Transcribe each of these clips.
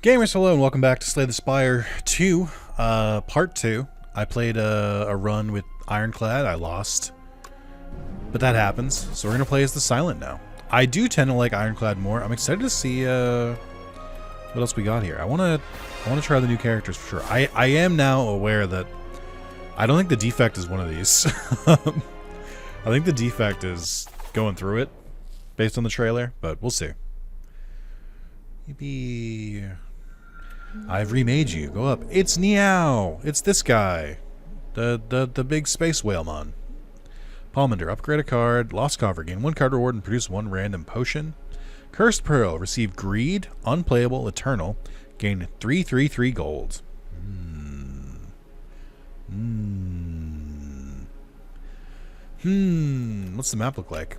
Gamers, hello and welcome back to Slay the Spire 2, Part 2. I played a run with Ironclad. I lost, but that happens. So we're going to play as the Silent now. I do tend to like Ironclad more. I'm excited to see what else we got here. I want to try the new characters for sure. I am now aware that I don't think the defect is one of these. I think the defect is going through it based on the trailer, but we'll see. Maybe I've remade you. Go up. It's Niao. It's this guy. The big space whale mon. Palmander. Upgrade a card. Lost coffer. Gain 1 card reward and produce 1 random potion. Cursed Pearl. Receive greed. Unplayable. Eternal. Gain 3 gold. What's the map look like?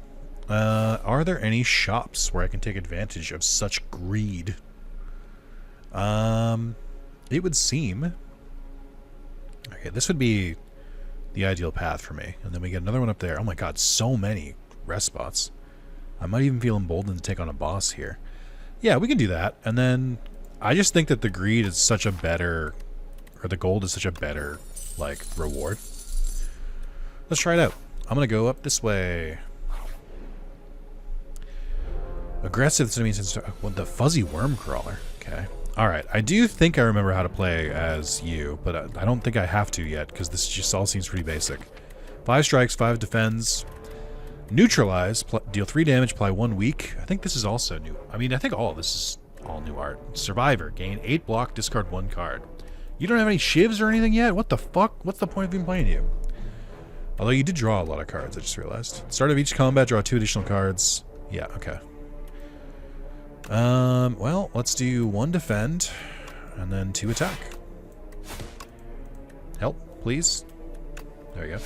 Are there any shops where I can take advantage of such greed? It would seem. Okay, this would be the ideal path for me. And then we get another one up there. Oh my god, so many rest spots. I might even feel emboldened to take on a boss here. Yeah, we can do that. And then I just think that the greed is such a better, or the gold is such a better, like, reward. Let's try it out. I'm gonna go up this way. Aggressive, so means well, the fuzzy worm crawler. Okay. Alright, I do think I remember how to play as you, but I don't think I have to yet, because this just all seems pretty basic. 5 strikes, 5 defends. Neutralize, deal 3 damage, apply 1 weak. I think this is also new. I mean, I think all this is all new art. Survivor, gain 8 block, discard 1 card. You don't have any shivs or anything yet? What the fuck? What's the point of even playing you? Although you did draw a lot of cards, I just realized. Start of each combat, draw 2 additional cards. Yeah, okay. Well, let's do 1 defend, and then 2 attack. Help, please. There you go.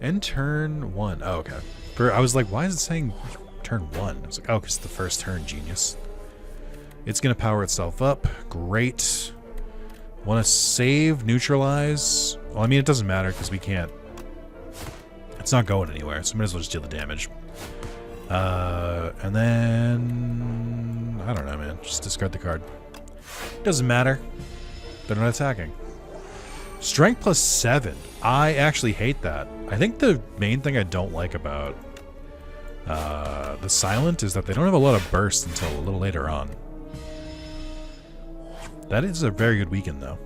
End turn 1. Oh, okay. I was like, why is it saying turn 1? I was like, oh, because it's the first turn, genius. It's going to power itself up. Great. Want to save, neutralize? Well, I mean, it doesn't matter, because we can't. It's not going anywhere, so might as well just deal the damage. And then I don't know, man. Just discard the card. Doesn't matter. They're not attacking. Strength plus 7. I actually hate that. I think the main thing I don't like about the Silent is that they don't have a lot of burst until a little later on. That is a very good weekend, though.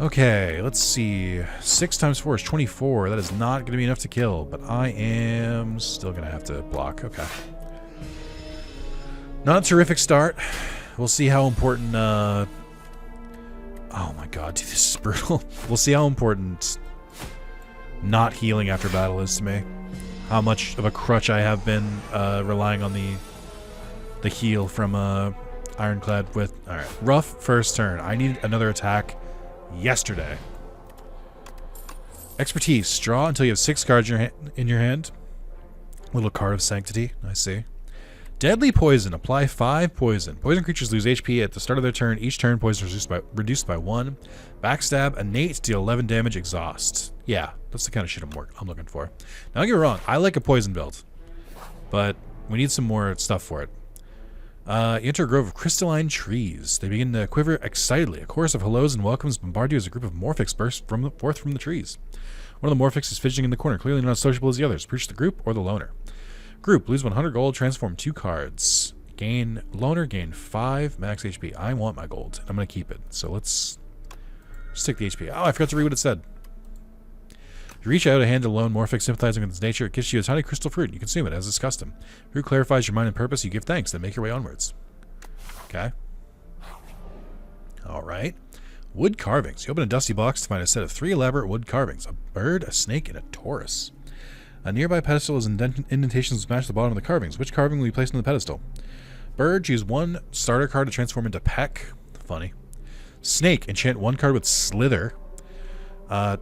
Okay, let's see. 6 times 4 is 24. That is not going to be enough to kill, but I am still going to have to block. Okay. Not a terrific start. We'll see how important... Oh my god, dude, this is brutal. We'll see how important not healing after battle is to me. How much of a crutch I have been relying on the heal from Ironclad with... Alright, rough first turn. I need another attack yesterday. Expertise. Draw until you have 6 cards in your hand. Little card of sanctity. I see. Deadly poison. Apply 5 poison. Poison creatures lose HP at the start of their turn. Each turn poison is reduced by 1. Backstab. Innate. Deal 11 damage. Exhaust. Yeah, that's the kind of shit I'm looking for. Now, don't get me wrong. I like a poison build, but we need some more stuff for it. You enter a grove of crystalline trees. They begin to quiver excitedly. A chorus of hellos and welcomes bombard you as a group of morphics burst forth from the trees. One of the morphics is fidgeting in the corner, clearly not as sociable as the others. Preach the group or the loner. Group, lose 100 gold, transform 2 cards. Gain loner, gain 5 max HP. I want my gold. I'm going to keep it. So let's take the HP. Oh, I forgot to read what it said. You reach out a hand to lone morphic, sympathizing with its nature. It gives you a tiny crystal fruit. You consume it as its custom. Fruit clarifies your mind and purpose. You give thanks, then make your way onwards. Okay. Alright. Wood carvings. You open a dusty box to find a set of 3 elaborate wood carvings. A bird, a snake, and a Taurus. A nearby pedestal is indentations that match the bottom of the carvings. Which carving will be placed on the pedestal? Bird, choose 1 starter card to transform into Peck. Funny. Snake, enchant 1 card with Slither.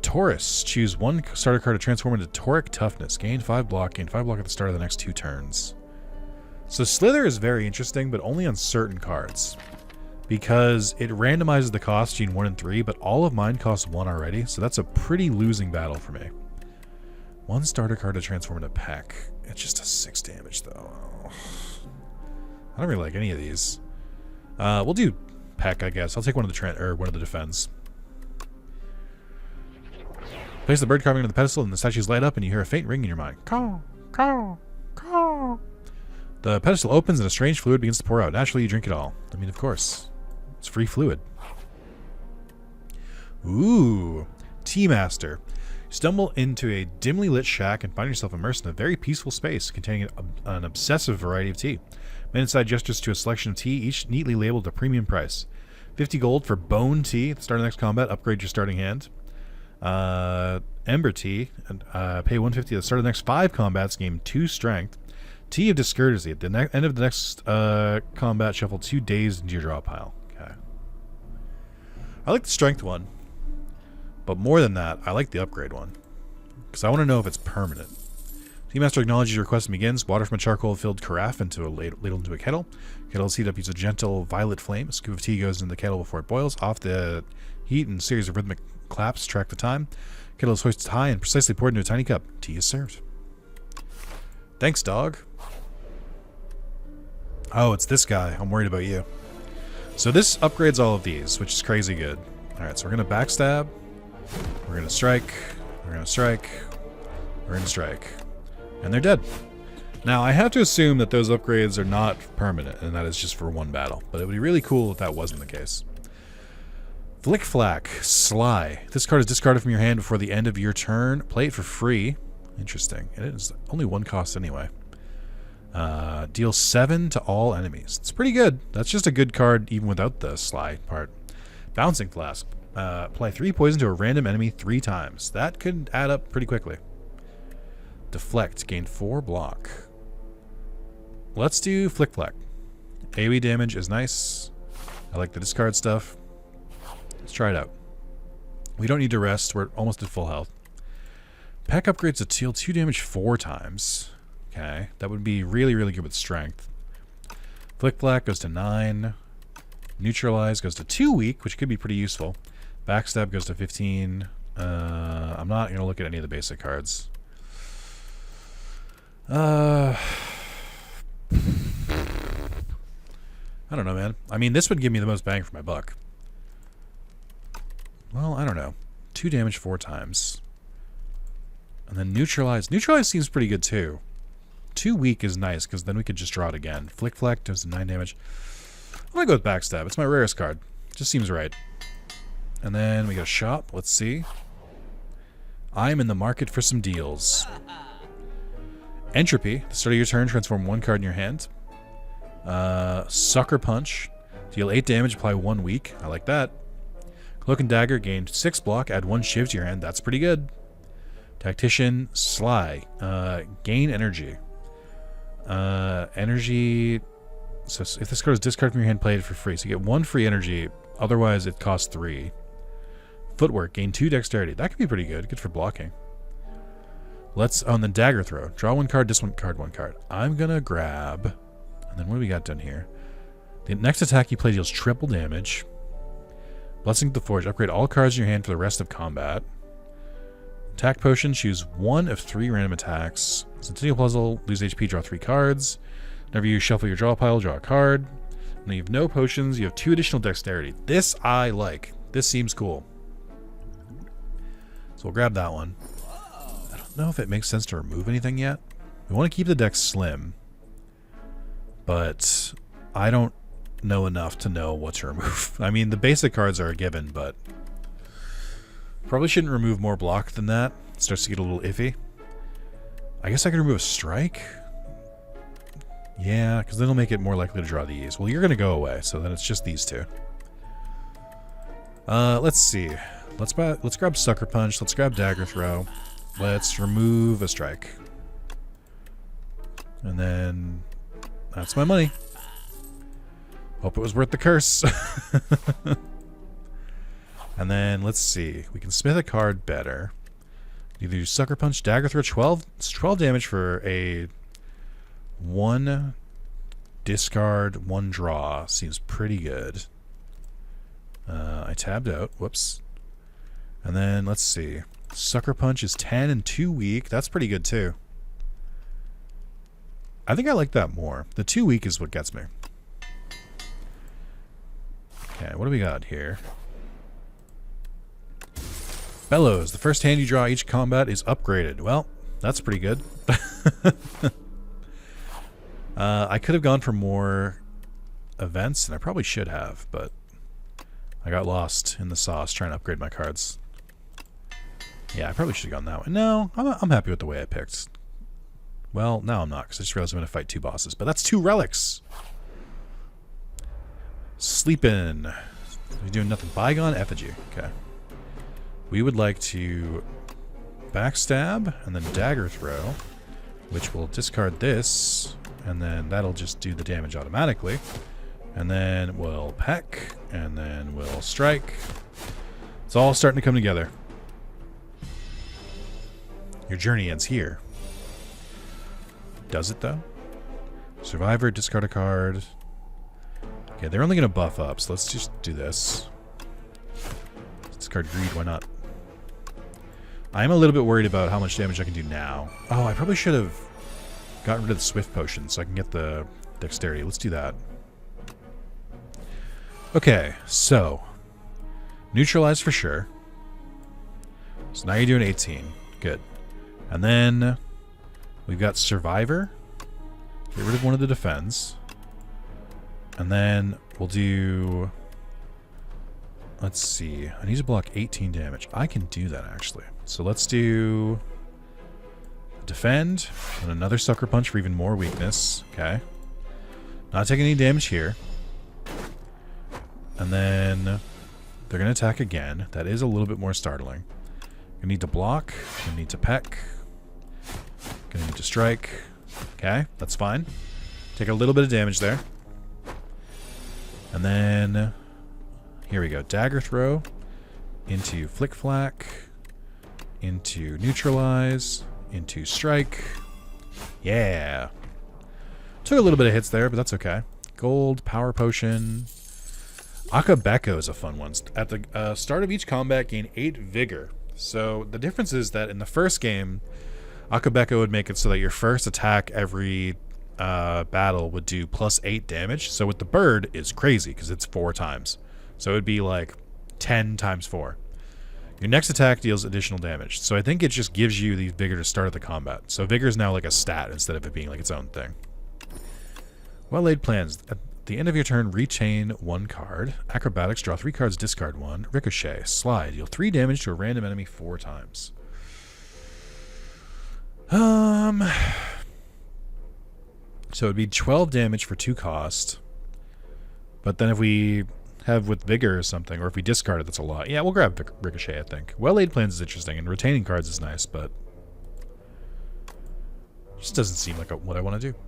Taurus, choose 1 starter card to transform into Tauric Toughness. Gain 5 block at the start of the next 2 turns. So Slither is very interesting, but only on certain cards. Because it randomizes the cost between 1 and 3, but all of mine cost 1 already, so that's a pretty losing battle for me. 1 starter card to transform into Peck. It's just a 6 damage, though. I don't really like any of these. We'll do Peck, I guess. I'll take one of the defense. Place the bird carving on the pedestal, and the statues light up, and you hear a faint ring in your mind. Caw, caw, caw. The pedestal opens, and a strange fluid begins to pour out. Naturally, you drink it all. I mean, of course. It's free fluid. Ooh. Tea Master. You stumble into a dimly lit shack and find yourself immersed in a very peaceful space containing an obsessive variety of tea. Man inside gestures to a selection of tea, each neatly labeled a premium price. 50 gold for bone tea at the start of the next combat. Upgrade your starting hand. Ember tea. Pay 150 at the start of the next 5 combats. Gain 2 strength. Tea of discourtesy. At the end of the next combat, shuffle 2 days into your draw pile. Okay. I like the strength one. But more than that, I like the upgrade one. Because I want to know if it's permanent. Tea Master acknowledges your request and begins. Water from a charcoal-filled carafe into a ladle into a kettle. Kettle is heated up, uses a gentle violet flame. A scoop of tea goes into the kettle before it boils. Off the heat and a series of rhythmic claps track the time. Kettle is hoisted high and precisely poured into a tiny cup. Tea is served. Thanks, dog. Oh, it's this guy. I'm worried about you. So this upgrades all of these, which is crazy good. Alright, so we're going to backstab. We're going to strike. We're going to strike. We're going to strike. And they're dead. Now, I have to assume that those upgrades are not permanent, and that is just for one battle. But it would be really cool if that wasn't the case. Flick Flack. Sly. This card is discarded from your hand before the end of your turn. Play it for free. Interesting. It is only 1 cost anyway. Deal 7 to all enemies. It's pretty good. That's just a good card even without the Sly part. Bouncing Flask. Apply 3 poison to a random enemy 3 times. That could add up pretty quickly. Deflect. Gain 4 block. Let's do Flick Flack. AoE damage is nice. I like the discard stuff. Let's try it out. We don't need to rest. We're almost at full health. Peck upgrades to deal 2 damage 4 times. Okay. That would be really, really good with strength. Flick Flack goes to 9. Neutralize goes to 2 weak, which could be pretty useful. Backstab goes to 15. I'm not going to look at any of the basic cards. I don't know, man. I mean, this would give me the most bang for my buck. Well, I don't know. 2 damage 4 times. And then neutralize. Neutralize seems pretty good, too. 2 weak is nice, because then we could just draw it again. Flick Flack does 9 damage. I'm going to go with backstab. It's my rarest card. Just seems right. And then we got a shop. Let's see. I'm in the market for some deals. Entropy. At the start of your turn, transform 1 card in your hand. Sucker Punch. Deal 8 damage, apply 1 weak. I like that. Cloak and Dagger. Gain 6 block, add 1 shiv to your hand. That's pretty good. Tactician. Sly. Gain energy. Energy. So if this card is discarded from your hand, play it for free. So you get 1 free energy. Otherwise, it costs 3. Footwork. Gain 2 dexterity. That could be pretty good. Good for blocking. Let's, on the dagger throw. Draw 1 card, discard 1 card. I'm going to grab, and then what do we got done here? The next attack you play deals triple damage. Blessing of the Forge. Upgrade all cards in your hand for the rest of combat. Attack Potion. Choose 1 of 3 random attacks. Centennial Puzzle. Lose HP, draw 3 cards. Whenever you shuffle your draw pile, draw a card. When you have no potions, you have 2 additional dexterity. This I like. This seems cool. So we'll grab that one. I don't know if it makes sense to remove anything yet. We want to keep the deck slim. But I don't know enough to know what to remove. I mean, the basic cards are a given, but probably shouldn't remove more block than that. It starts to get a little iffy. I guess I could remove a strike. Yeah, because then it'll make it more likely to draw these. Well, you're going to go away, so then it's just these 2. Let's see. Let's grab Sucker Punch. Let's grab Dagger Throw. Let's remove a strike. And then that's my money. Hope it was worth the curse. And then let's see. We can smith a card better. Either use Sucker Punch, Dagger Throw. 12 damage for a 1 discard, 1 draw. Seems pretty good. I tabbed out. Whoops. And then let's see. Sucker Punch is 10 and 2 weak. That's pretty good too. I think I like that more. The 2 weak is what gets me. Alright, what do we got here? Bellows. The first hand you draw each combat is upgraded. Well, that's pretty good. I could have gone for more events, and I probably should have, but I got lost in the sauce trying to upgrade my cards. Yeah, I probably should have gone that way. No, I'm happy with the way I picked. Well, now I'm not, because I just realized I'm going to fight 2 bosses. But that's 2 relics! Sleepin'. We're doing nothing. Bygone Effigy. Okay. We would like to backstab, and then dagger throw, which will discard this, and then that'll just do the damage automatically. And then we'll peck, and then we'll strike. It's all starting to come together. Your journey ends here. Does it, though? Survivor, discard a card. Okay, they're only going to buff up, so let's just do this. Let's discard Greed, why not? I'm a little bit worried about how much damage I can do now. Oh, I probably should have gotten rid of the Swift Potion so I can get the Dexterity. Let's do that. Okay, so neutralize for sure. So now you're doing 18. Good. And then we've got Survivor. Get rid of one of the defense. And then we'll do... Let's see. I need to block 18 damage. I can do that, actually. So let's do... Defend. And another Sucker Punch for even more weakness. Okay. Not taking any damage here. And then they're going to attack again. That is a little bit more startling. Gonna need to block. Gonna need to peck. Gonna need to strike. Okay, that's fine. Take a little bit of damage there. And then here we go. Dagger throw into Flick Flack, into Neutralize, into Strike. Yeah. Took a little bit of hits there, but that's okay. Gold, Power Potion. Akabeko is a fun one. At the start of each combat, gain 8 Vigor. So the difference is that in the first game, Akabeko would make it so that your first attack every battle would do +8 damage. So with the bird, it's crazy because it's 4 times. So it would be like 10 times 4. Your next attack deals additional damage. So I think it just gives you the Vigor to start the combat. So Vigor is now like a stat instead of it being like its own thing. Well-laid plans. At the end of your turn, retain 1 card. Acrobatics, draw 3 cards, discard 1. Ricochet, slide, deal 3 damage to a random enemy 4 times. So it'd be 12 damage for 2 cost. But then if we have with Vigor or something, or if we discard it, that's a lot. Yeah, we'll grab Ricochet, I think. Well-laid plans is interesting, and retaining cards is nice, but just doesn't seem like what I want to do.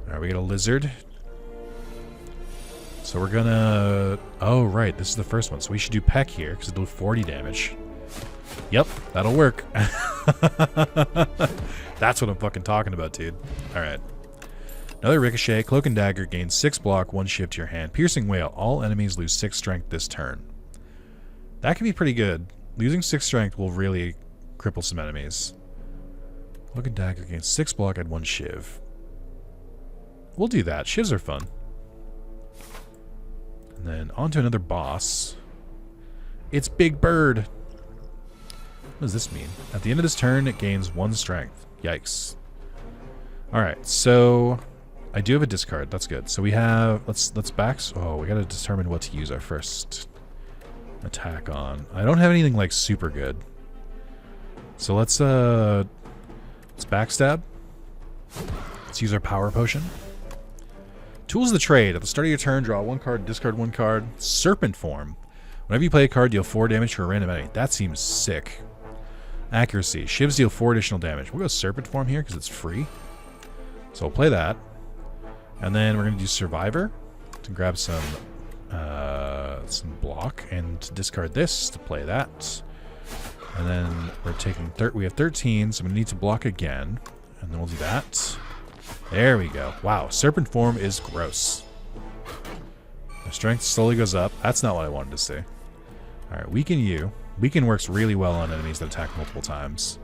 Alright, we got a Lizard. So we're gonna... Oh, right, this is the first one. So we should do Peck here, because it'll do 40 damage. Yep, that'll work. That's what I'm fucking talking about, dude. Alright. Another Ricochet. Cloak and Dagger gains 6 block, 1 shift to your hand. Piercing Wail. All enemies lose 6 strength this turn. That can be pretty good. Losing 6 strength will really cripple some enemies. Cloak and Dagger gains 6 block, add 1 shiv. We'll do that. Shivs are fun. And then on to another boss. It's Big Bird. What does this mean? At the end of this turn, it gains 1 strength. Yikes. Alright, so I do have a discard. That's good. So we have... Let's back... Oh, we gotta determine what to use our first attack on. I don't have anything, like, super good. So let's backstab. Let's use our Power Potion. Tools of the Trade. At the start of your turn, draw 1 card, discard 1 card. Serpent Form. Whenever you play a card, deal 4 damage to a random enemy. That seems sick. Accuracy. Shivs deal 4 additional damage. We'll go Serpent Form here because it's free. So we'll play that. And then we're going to do Survivor to grab some block and discard this to play that. And then we're taking... we have 13, so I'm going to need to block again. And then we'll do that. There we go. Wow, Serpent Form is gross. The strength slowly goes up. That's not what I wanted to see. Alright, Weaken you. Weaken works really well on enemies that attack multiple times.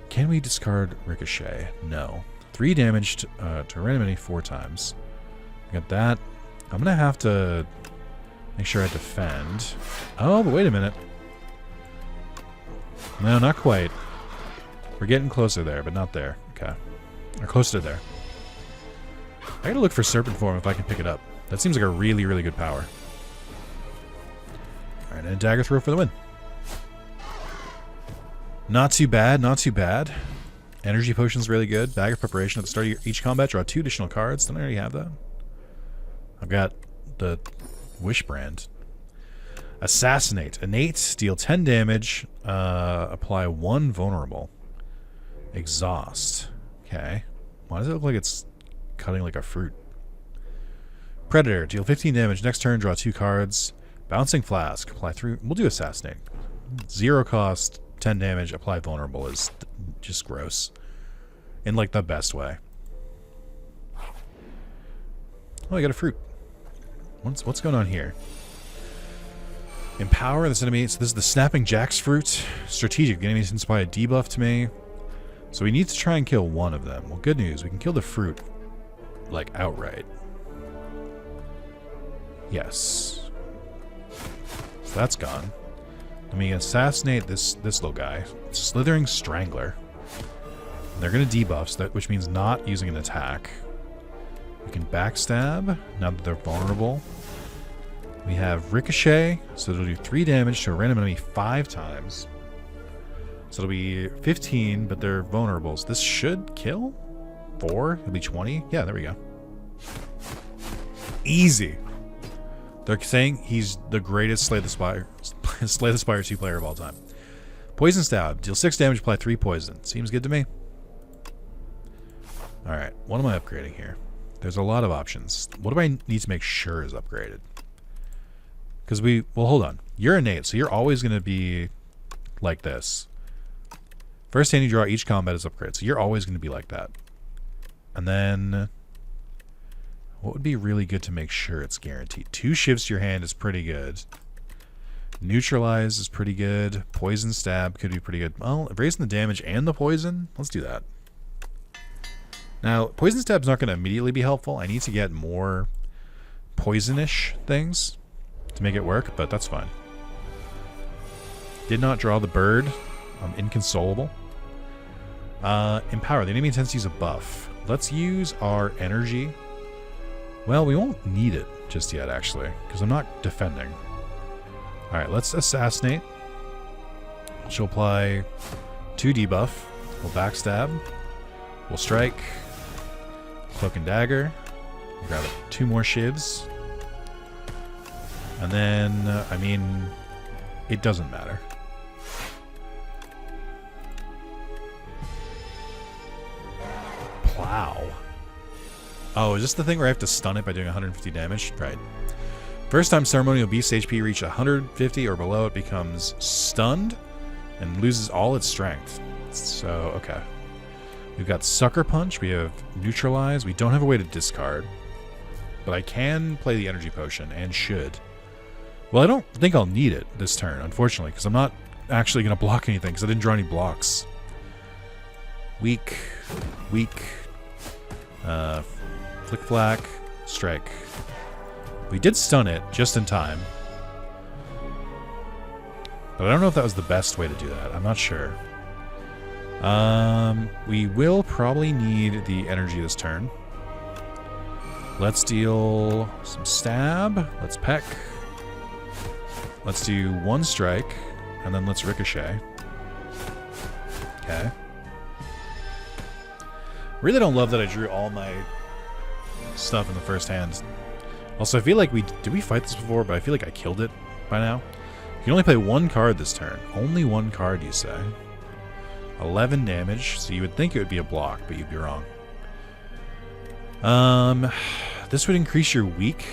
Can we discard Ricochet? No. 3 damage to a random enemy 4 times. We got that. I'm going to have to make sure I defend. Oh, but wait a minute. No, not quite. We're getting closer there, but not there. Okay. Or close to there. I gotta look for Serpent Form if I can pick it up. That seems like a really, really good power. Alright, and a Dagger Throw for the win. Not too bad, not too bad. Energy Potion's really good. Bag of Preparation at the start of each combat. Draw 2 additional cards. Don't I already have that? I've got the Wish brand. Assassinate. Innate. Deal 10 damage. Apply 1 vulnerable. Exhaust. Okay. Why does it look like it's cutting like a fruit? Predator. Deal 15 damage. Next turn, draw 2 cards. Bouncing Flask. Apply 3. We'll do Assassinate. 0 cost. 10 damage. Apply vulnerable is just gross. In like the best way. Oh, I got a fruit. What's going on here? Empower this enemy. So this is the Snapping Jack's fruit. Strategic. The enemy can apply a debuff to me. So we need to try and kill one of them. Well, good news. We can kill the fruit, like, outright. Yes. So that's gone. Let me assassinate this little guy. Slithering Strangler. They're going to debuff, so which means not using an attack. We can backstab, now that they're vulnerable. We have Ricochet, so it'll do 3 damage to a random enemy 5 times. So it'll be 15, but they're vulnerable. So this should kill? 4? It'll be 20? Yeah, there we go. Easy. They're saying he's the greatest Slay the Spire 2 player of all time. Poison Stab. Deal 6 damage, apply 3 poison. Seems good to me. Alright, what am I upgrading here? There's a lot of options. What do I need to make sure is upgraded? Because well, hold on. You're innate, so you're always going to be like this. First hand you draw each combat is upgraded, so you're always going to be like that. And then, what would be really good to make sure it's guaranteed? 2 shifts to your hand is pretty good. Neutralize is pretty good. Poison Stab could be pretty good. Well, raising the damage and the poison? Let's do that. Now, Poison Stab's not going to immediately be helpful. I need to get more poisonish things to make it work, but that's fine. Did not draw the bird. I'm inconsolable. Empower. The enemy intends to use a buff. Let's use our energy. Well, we won't need it just yet, actually, because I'm not defending. Alright, let's assassinate. She'll apply 2 debuff. We'll backstab. We'll strike. Cloak and Dagger. Grab 2 more shivs. And then, I mean, it doesn't matter. Plow. Oh, is this the thing where I have to stun it by doing 150 damage? Right. First time Ceremonial Beast HP reach 150 or below, it becomes stunned and loses all its strength. So, okay. We've got Sucker Punch. We have Neutralize. We don't have a way to discard. But I can play the Energy Potion, and should. Well, I don't think I'll need it this turn, unfortunately, because I'm not actually going to block anything, because I didn't draw any blocks. Weak. Weak. Flick Flack. Strike. We did stun it just in time. But I don't know if that was the best way to do that. I'm not sure. We will probably need the energy this turn. Let's deal some stab. Let's peck. Let's do 1 strike. And then let's ricochet. Okay. Really don't love that I drew all my stuff in the first hand. Also, I feel like did we fight this before? But I feel like I killed it by now. You can only play 1 card this turn. Only 1 card, you say. 11 damage, so you would think it would be a block, but you'd be wrong. This would increase your weak.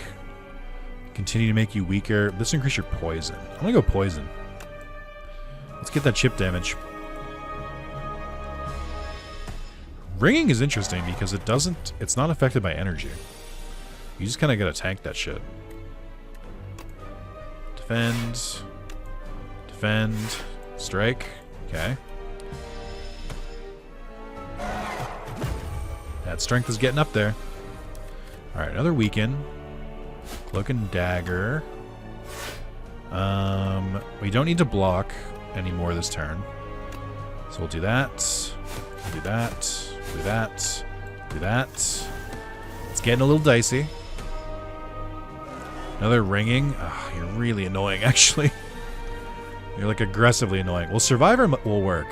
Continue to make you weaker. This would increase your poison. I'm gonna go poison. Let's get that chip damage. Ringing is interesting because it's not affected by energy. You just kind of gotta tank that shit. Defend. Defend. Strike. Okay. That strength is getting up there. Alright, another weaken. Cloak and Dagger. We don't need to block anymore this turn. So we'll do that. We'll do that. Do that. Do that. It's getting a little dicey. Another ringing. Oh, you're really annoying, actually. You're like aggressively annoying. Well, Survivor will work.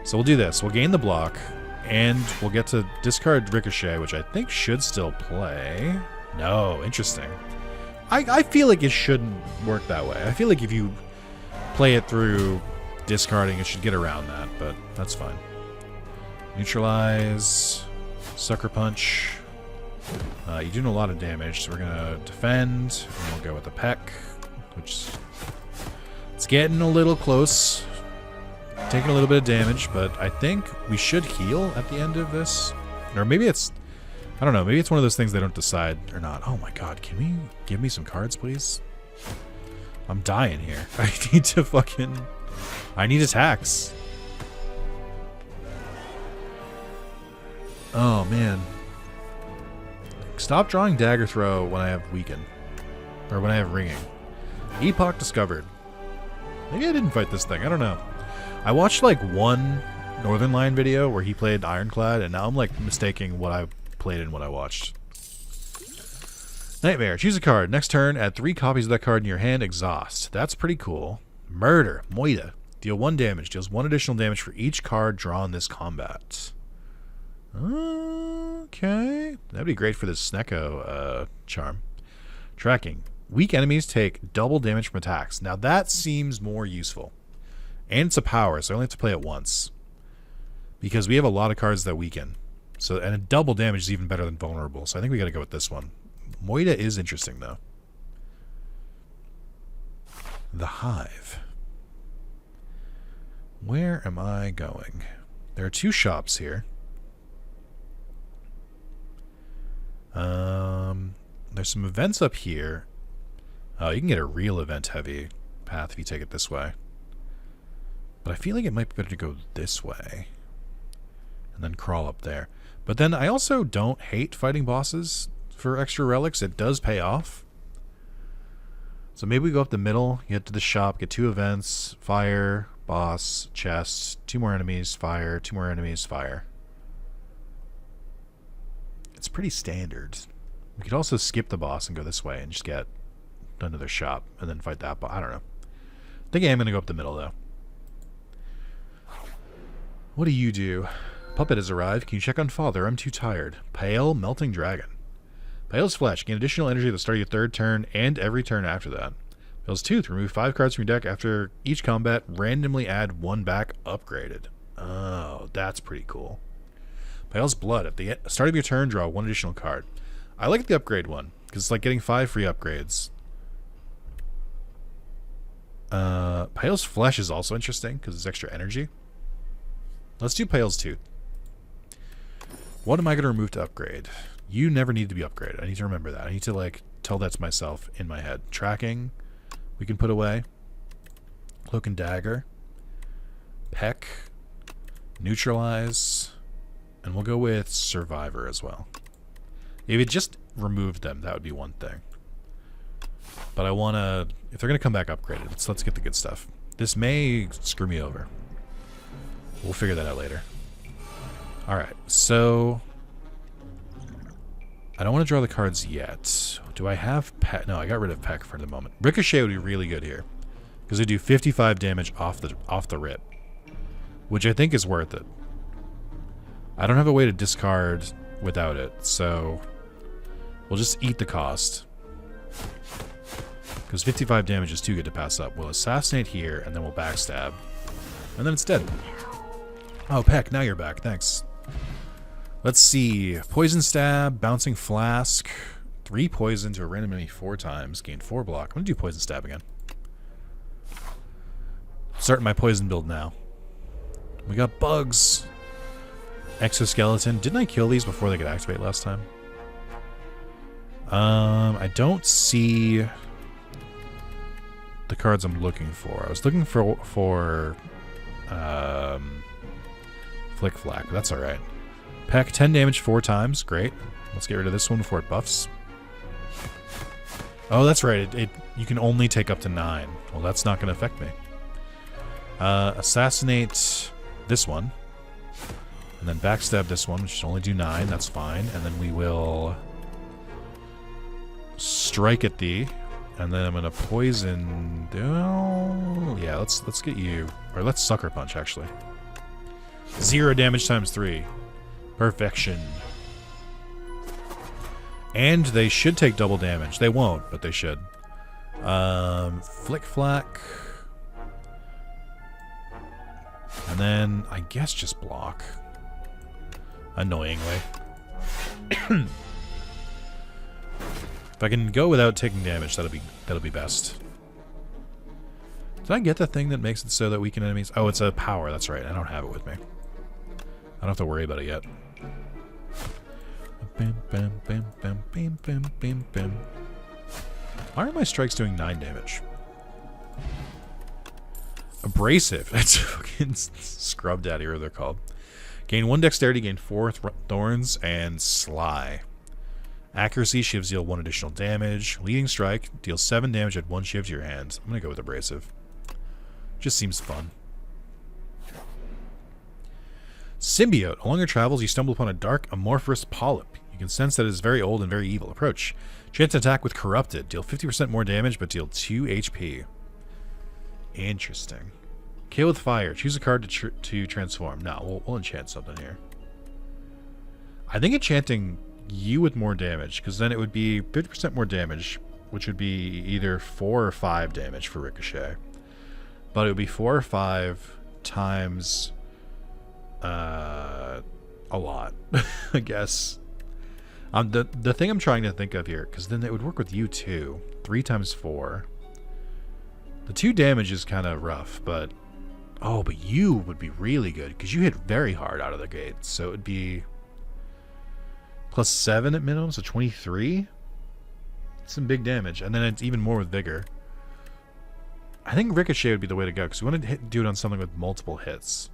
So we'll do this. We'll gain the block, and we'll get to discard Ricochet, which I think should still play. No, interesting. I feel like it shouldn't work that way. I feel like if you play it through discarding, it should get around that, but that's fine. Neutralize. Sucker Punch. You're doing a lot of damage, so we're going to defend, and we'll go with the Peck, which it's getting a little close. Taking a little bit of damage, but I think we should heal at the end of this. Or maybe it's... I don't know. Maybe it's one of those things they don't decide or not. Oh my god. Can we give me some cards, please? I'm dying here. I need to fucking... I need attacks. Oh, man. Stop drawing Dagger Throw when I have Weaken. Or when I have Ringing. Epoch discovered. Maybe I didn't fight this thing. I don't know. I watched like one Northern Line video where he played Ironclad, and now I'm like mistaking what I played and what I watched. Nightmare. Choose a card. Next turn, add 3 copies of that card in your hand. Exhaust. That's pretty cool. Murder. Moida. Deal 1 damage. Deals 1 additional damage for each card drawn this combat. Okay. That'd be great for this Snecko charm. Tracking. Weak enemies take double damage from attacks. Now that seems more useful. And it's a power, so I only have to play it once. Because we have a lot of cards that weaken. So, and a double damage is even better than vulnerable. So I think we gotta go with this one. Moida is interesting, though. The Hive. Where am I going? There are 2 shops here. There's some events up here. Oh, you can get a real event-heavy path if you take it this way. But I feel like it might be better to go this way. And then crawl up there. But then I also don't hate fighting bosses for extra relics. It does pay off. So maybe we go up the middle, get to the shop, get 2 events, fire, boss, chest, 2 more enemies, fire, 2 more enemies, fire. It's pretty standard. We could also skip the boss and go this way and just get another shop and then fight that boss. I don't know. I think I am going to go up the middle, though. What do you do? Puppet has arrived. Can you check on father? I'm too tired. Pale Melting Dragon. Pale's Flesh. Gain additional energy at the start of your 3rd turn and every turn after that. Pale's Tooth. Remove 5 cards from your deck after each combat. Randomly add 1 back. Upgraded. Oh, that's pretty cool. Pale's Blood. At the start of your turn, draw 1 additional card. I like the upgrade one, because it's like getting 5 free upgrades. Pale's Flesh is also interesting, because it's extra energy. Let's do Pale's Tooth. What am I going to remove to upgrade? You never need to be upgraded. I need to remember that. I need to, like, tell that to myself in my head. Tracking, we can put away. Cloak and Dagger. Peck. Neutralize. And we'll go with Survivor as well. If it just removed them, that would be one thing. But I want to... If they're going to come back upgraded, let's get the good stuff. This may screw me over. We'll figure that out later. Alright, so... I don't want to draw the cards yet. Do I have Peck? No, I got rid of Peck for the moment. Ricochet would be really good here. Because they do 55 damage off the rip. Which I think is worth it. I don't have a way to discard without it, so... We'll just eat the cost. Because 55 damage is too good to pass up. We'll assassinate here, and then we'll backstab. And then it's dead. Oh, Peck, now you're back. Thanks. Let's see. Poison Stab, Bouncing Flask. 3 poison to a random enemy 4 times. Gain 4 block. I'm going to do Poison Stab again. Starting my poison build now. We got bugs. Exoskeleton. Didn't I kill these before they could activate last time? I don't see the cards I'm looking for. I was looking for Flick Flack, but that's alright. Peck, 10 damage 4 times. Great. Let's get rid of this one before it buffs. Oh, that's right. You can only take up to 9. Well, that's not going to affect me. Assassinate this one. And then backstab this one, which should only do 9. That's fine. And then we will strike at thee. And then I'm going to poison... Oh, yeah, let's get you... Or let's sucker punch, actually. 0 damage times 3. Perfection. And they should take double damage. They won't, but they should. Flick Flack. And then, I guess just block. Annoyingly. If I can go without taking damage, that'll be best. Did I get the thing that makes it so that weaken enemies? Oh, it's a power. That's right. I don't have it with me. I don't have to worry about it yet. Why are my strikes doing 9 damage? Abrasive. That's fucking Scrub Daddy, or they're called. Gain 1 dexterity, gain 4 thorns, and sly. Accuracy, shivs deal 1 additional damage. Leading strike, deals 7 damage at 1 shiv to your hands. I'm gonna go with abrasive. Just seems fun. Symbiote. Along your travels, you stumble upon a dark, amorphous polyp. You can sense that it is very old and very evil. Approach. Chance to attack with Corrupted. Deal 50% more damage, but deal 2 HP. Interesting. Kill with fire. Choose a card to transform. No, we'll enchant something here. I think enchanting you with more damage, because then it would be 50% more damage, which would be either 4 or 5 damage for Ricochet. But it would be 4 or 5 times a lot, I guess. The thing I'm trying to think of here, because then it would work with you too. 3 times 4. The 2 damage is kind of rough, but... Oh, but you would be really good, because you hit very hard out of the gate. So it would be... plus 7 at minimum, so 23? Some big damage. And then it's even more with Vigor. I think Ricochet would be the way to go, because we want to do it on something with multiple hits.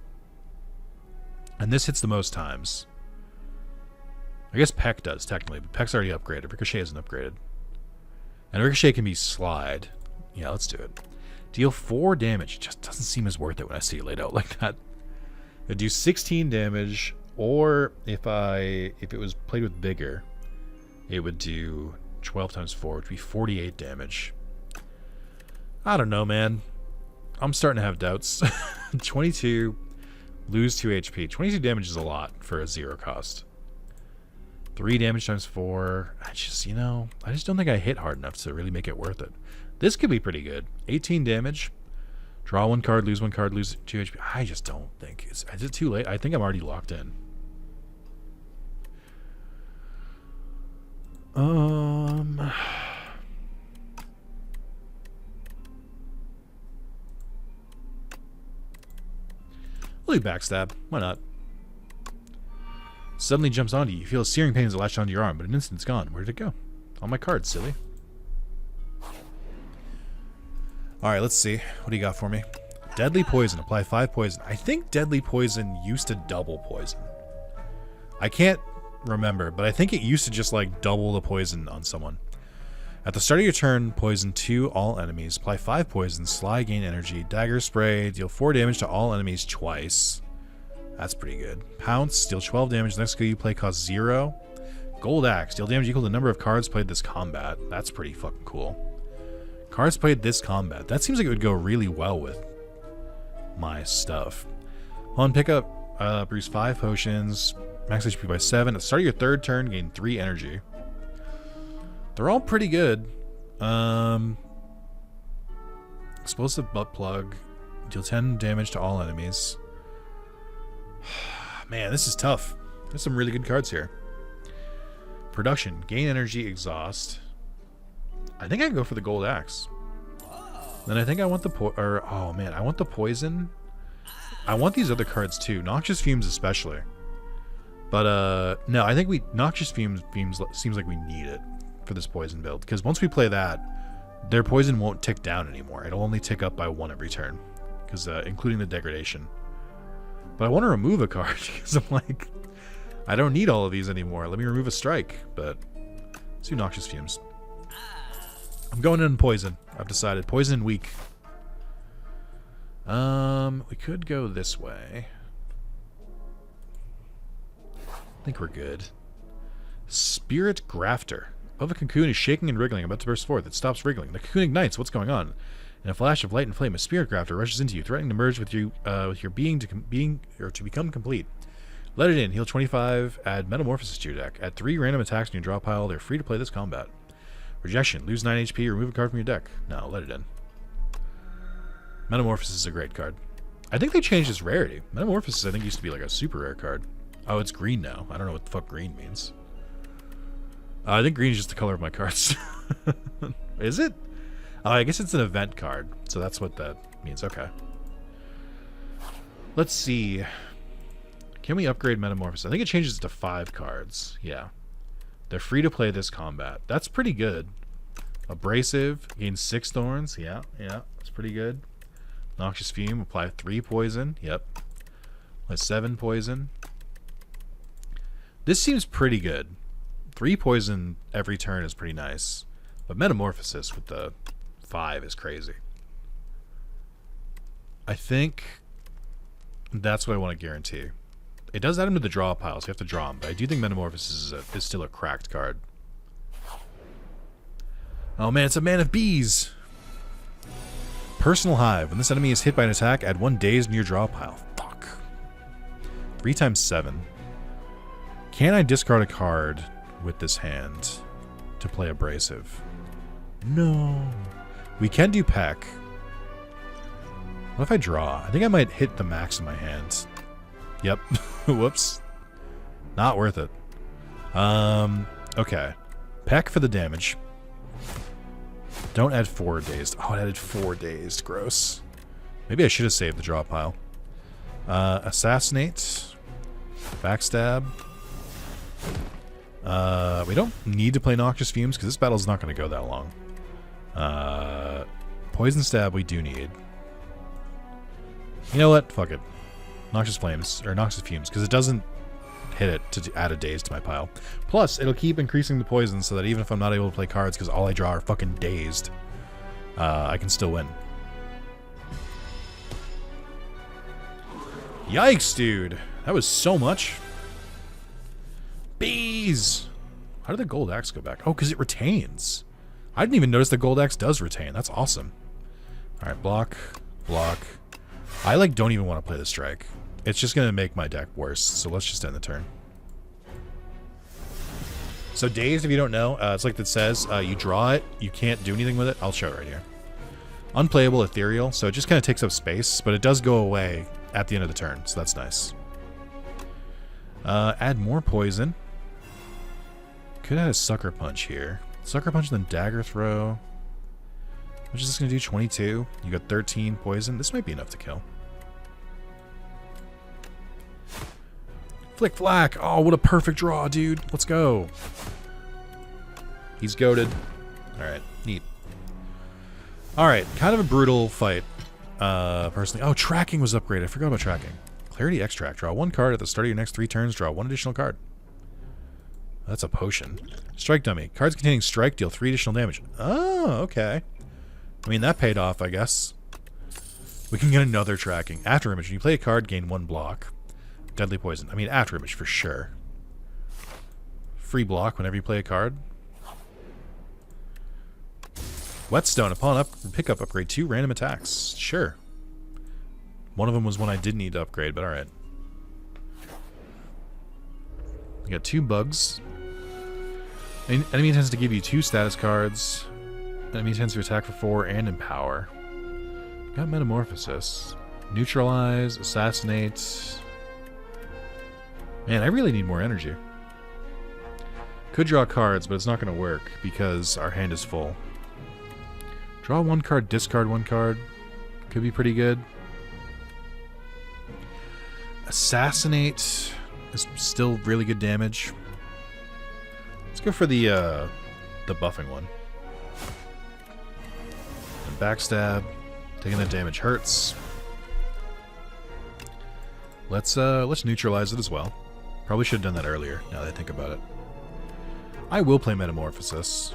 And this hits the most times. I guess Peck does, technically, but Peck's already upgraded. Ricochet isn't upgraded. And Ricochet can be slide. Yeah, let's do it. Deal 4 damage. It just doesn't seem as worth it when I see it laid out like that. It'd do 16 damage, or if it was played with Vigor, it would do 12 times 4, which would be 48 damage. I don't know, man. I'm starting to have doubts. 22, lose 2 HP. 22 damage is a lot for a 0 cost. 3 damage times 4. I just don't think I hit hard enough to really make it worth it. This could be pretty good. 18 damage. Draw 1 card, lose 1 card, lose 2 HP. I just don't think. Is it too late? I think I'm already locked in. We'll do backstab. Why not? Suddenly jumps onto you. You feel a searing pain as it latches onto your arm, but in an instant it's gone. Where did it go? On my card, silly. Alright, let's see. What do you got for me? Deadly Poison. Apply 5 poison. I think Deadly Poison used to double poison. I can't remember, but I think it used to just like double the poison on someone. At the start of your turn, poison 2 all enemies. Apply 5 poison. Sly, gain energy. Dagger Spray. Deal 4 damage to all enemies twice. That's pretty good. Pounce. Deal 12 damage. Next skill you play costs 0. Gold Axe. Deal damage equal to the number of cards played this combat. That's pretty fucking cool. Cards played this combat. That seems like it would go really well with my stuff. On pickup, brews 5 potions. Max HP by 7. At the start of your 3rd turn, gain 3 energy. They're all pretty good. Explosive Butt Plug. Deal 10 damage to all enemies. Man, this is tough. There's some really good cards here. Production. Gain energy, exhaust. I think I can go for the Gold Axe. Then I think I want the oh man, I want the poison. I want these other cards too. Noxious Fumes especially. But no, I think Noxious Fumes seems like we need it for this poison build, because once we play that, their poison won't tick down anymore. It'll only tick up by 1 every turn, because including the degradation. But I want to remove a card because I'm like, I don't need all of these anymore. Let me remove a strike. But let's do Noxious Fumes. I'm going in poison. I've decided. Poison weak. We could go this way. I think we're good. Spirit Grafter. Above a cocoon is shaking and wriggling, about to burst forth. It stops wriggling. The cocoon ignites. What's going on? In a flash of light and flame, a Spirit Grafter rushes into you, threatening to merge with your being to become complete. Let it in. Heal 25. Add Metamorphosis to your deck. Add 3 random attacks in your draw pile. They're free to play this combat. Rejection. Lose 9 HP. Remove a card from your deck. No, let it in. Metamorphosis is a great card. I think they changed its rarity. Metamorphosis, I think, used to be like a super rare card. Oh, it's green now. I don't know what the fuck green means. I think green is just the color of my cards. Is it? I guess it's an event card, so that's what that means. Okay. Let's see. Can we upgrade Metamorphosis? I think it changes it to 5 cards. Yeah. They're free to play this combat. That's pretty good. Abrasive. Gains 6 thorns. Yeah, that's pretty good. Noxious Fume. Apply 3 poison. Yep. Apply 7 poison. This seems pretty good. 3 poison every turn is pretty nice. But Metamorphosis with the 5 is crazy. I think that's what I want to guarantee. It does add him to the draw pile, so you have to draw him. But I do think Metamorphosis is still a cracked card. Oh man, it's a Man of Bees! Personal Hive. When this enemy is hit by an attack, add 1 dazed in your draw pile. Fuck. 3 times 7. Can I discard a card with this hand to play Abrasive? No. We can do Peck. What if I draw? I think I might hit the max in my hand. Yep. Whoops. Not worth it. Okay. Peck for the damage. Don't add 4 dazed. Oh, it added 4 dazed. Gross. Maybe I should have saved the draw pile. Assassinate. Backstab. We don't need to play Noxious Fumes because this battle's not going to go that long. Poison Stab we do need. You know what? Fuck it. Noxious Flames, or Noxious Fumes, because it doesn't hit it to add a daze to my pile. Plus, it'll keep increasing the poison so that even if I'm not able to play cards because all I draw are fucking dazed, I can still win. Yikes, dude. That was so much. Bees! How did the Gold Axe go back? Oh, because it retains. I didn't even notice the Gold Axe does retain. That's awesome. Alright, block. Block. I, like, don't even want to play the strike. It's just going to make my deck worse, so let's just end the turn. So dazed, if you don't know, it's like it says, you draw it, you can't do anything with it. I'll show it right here. Unplayable, ethereal, so it just kind of takes up space, but it does go away at the end of the turn, so that's nice. Add more poison. Could add a Sucker Punch here. Sucker Punch and then Dagger Throw. Which is this going to do? 22. You got 13 poison. This might be enough to kill. Flick Flack. Oh, what a perfect draw, dude. Let's go. He's goated. Alright, neat. Alright, kind of a brutal fight, personally. Oh, tracking was upgraded. I forgot about tracking. Clarity Extract. Draw 1 card at the start of your next 3 turns. Draw 1 additional card. That's a potion. Strike Dummy. Cards containing strike deal 3 additional damage. Oh, okay. I mean, that paid off, I guess. We can get another tracking. After Image. When you play a card, gain 1 block. Deadly Poison. I mean, After Image for sure. Free block whenever you play a card. Whetstone. Upon pickup, upgrade 2 random attacks. Sure. One of them was one I did need to upgrade, but alright. We got 2 bugs. Enemy tends to give you 2 status cards. Enemy tends to attack for 4 and empower. Got Metamorphosis. Neutralize, Assassinate. Man, I really need more energy. Could draw cards, but it's not going to work because our hand is full. Draw 1 card, discard 1 card. Could be pretty good. Assassinate is still really good damage. Let's go for the buffing one. And backstab. Taking that damage hurts. Let's neutralize it as well. Probably should have done that earlier, now that I think about it. I will play Metamorphosis.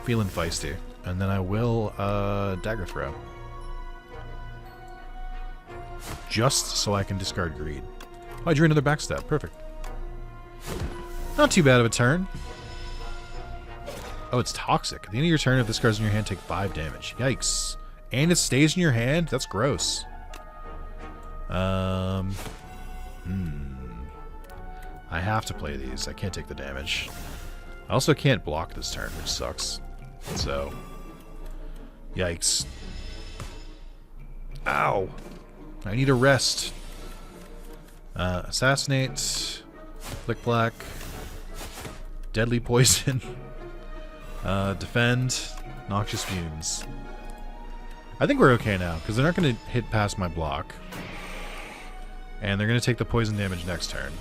Feeling feisty. And then I will dagger throw. Just so I can discard greed. Oh, I drew another backstab. Perfect. Not too bad of a turn. Oh, it's toxic. At the end of your turn, if this card's in your hand, take 5 damage. Yikes. And it stays in your hand? That's gross. I have to play these. I can't take the damage. I also can't block this turn, which sucks. So, yikes. Ow. I need a rest. Assassinate. Flick Black. Deadly Poison. Defend. Noxious Fumes. I think we're okay now, because they're not going to hit past my block. And they're going to take the poison damage next turn.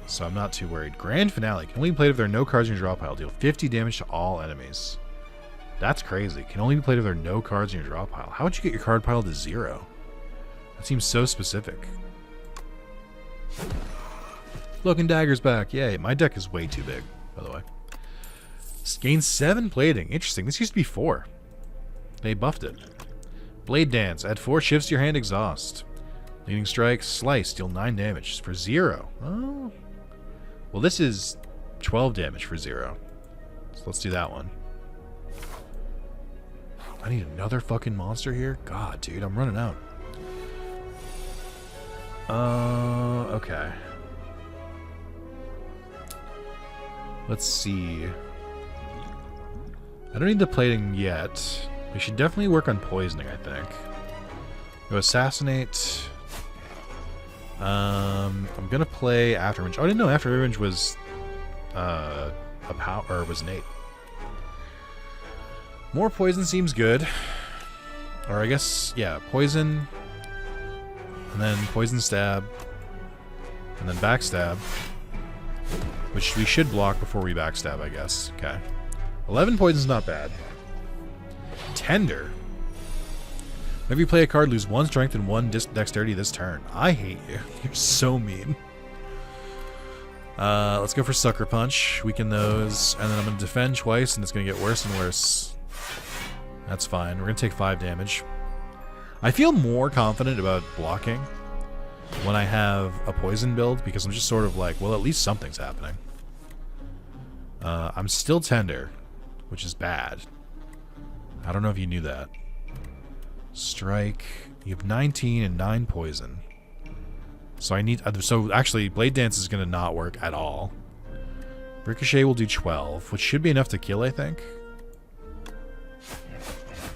So I'm not too worried. Grand Finale. Can only be played if there are no cards in your draw pile. Deal 50 damage to all enemies. That's crazy. Can only be played if there are no cards in your draw pile. How would you get your card pile to 0? That seems so specific. Cloak and Dagger's back. Yay. My deck is way too big, by the way. Gain 7 plating. Interesting. This used to be 4. They buffed it. Blade Dance. Add 4 shifts to your hand. Exhaust. Leading Strike. Slice. Deal 9 damage for 0. Oh. Well, this is 12 damage for 0. So let's do that one. I need another fucking monster here? God, dude. I'm running out. Okay. Let's see. I don't need the plating yet. We should definitely work on poisoning, I think. Go Assassinate. I'm gonna play Afterimage. Oh, I didn't know Afterimage was a power, or was an 8. More poison seems good. Or I guess, yeah, poison. And then poison stab. And then backstab. Which we should block before we backstab, I guess. Okay. 11 poison's not bad. Tender. Whenever you play a card, lose 1 strength and 1 dexterity this turn. I hate you. You're so mean. Let's go for Sucker Punch. Weaken those. And then I'm going to defend twice, and it's going to get worse and worse. That's fine. We're going to take 5 damage. I feel more confident about blocking when I have a poison build, because I'm just sort of like, well, at least something's happening. I'm still tender, which is bad. I don't know if you knew that. Strike. You have 19 and 9 poison. So I need... So actually, Blade Dance is going to not work at all. Ricochet will do 12, which should be enough to kill, I think.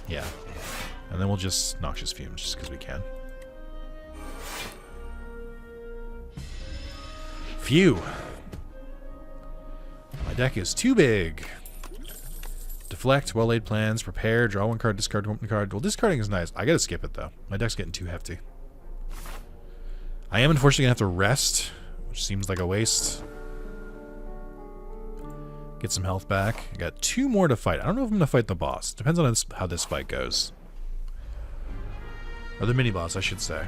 Yeah. And then we'll just Noxious Fumes, just because we can. Phew. My deck is too big. Deflect, well-laid plans, prepare, draw 1 card, discard 1 card. Well, discarding is nice. I gotta skip it, though. My deck's getting too hefty. I am unfortunately gonna have to rest, which seems like a waste. Get some health back. I got 2 more to fight. I don't know if I'm gonna fight the boss. Depends on how this fight goes. Or the mini-boss, I should say.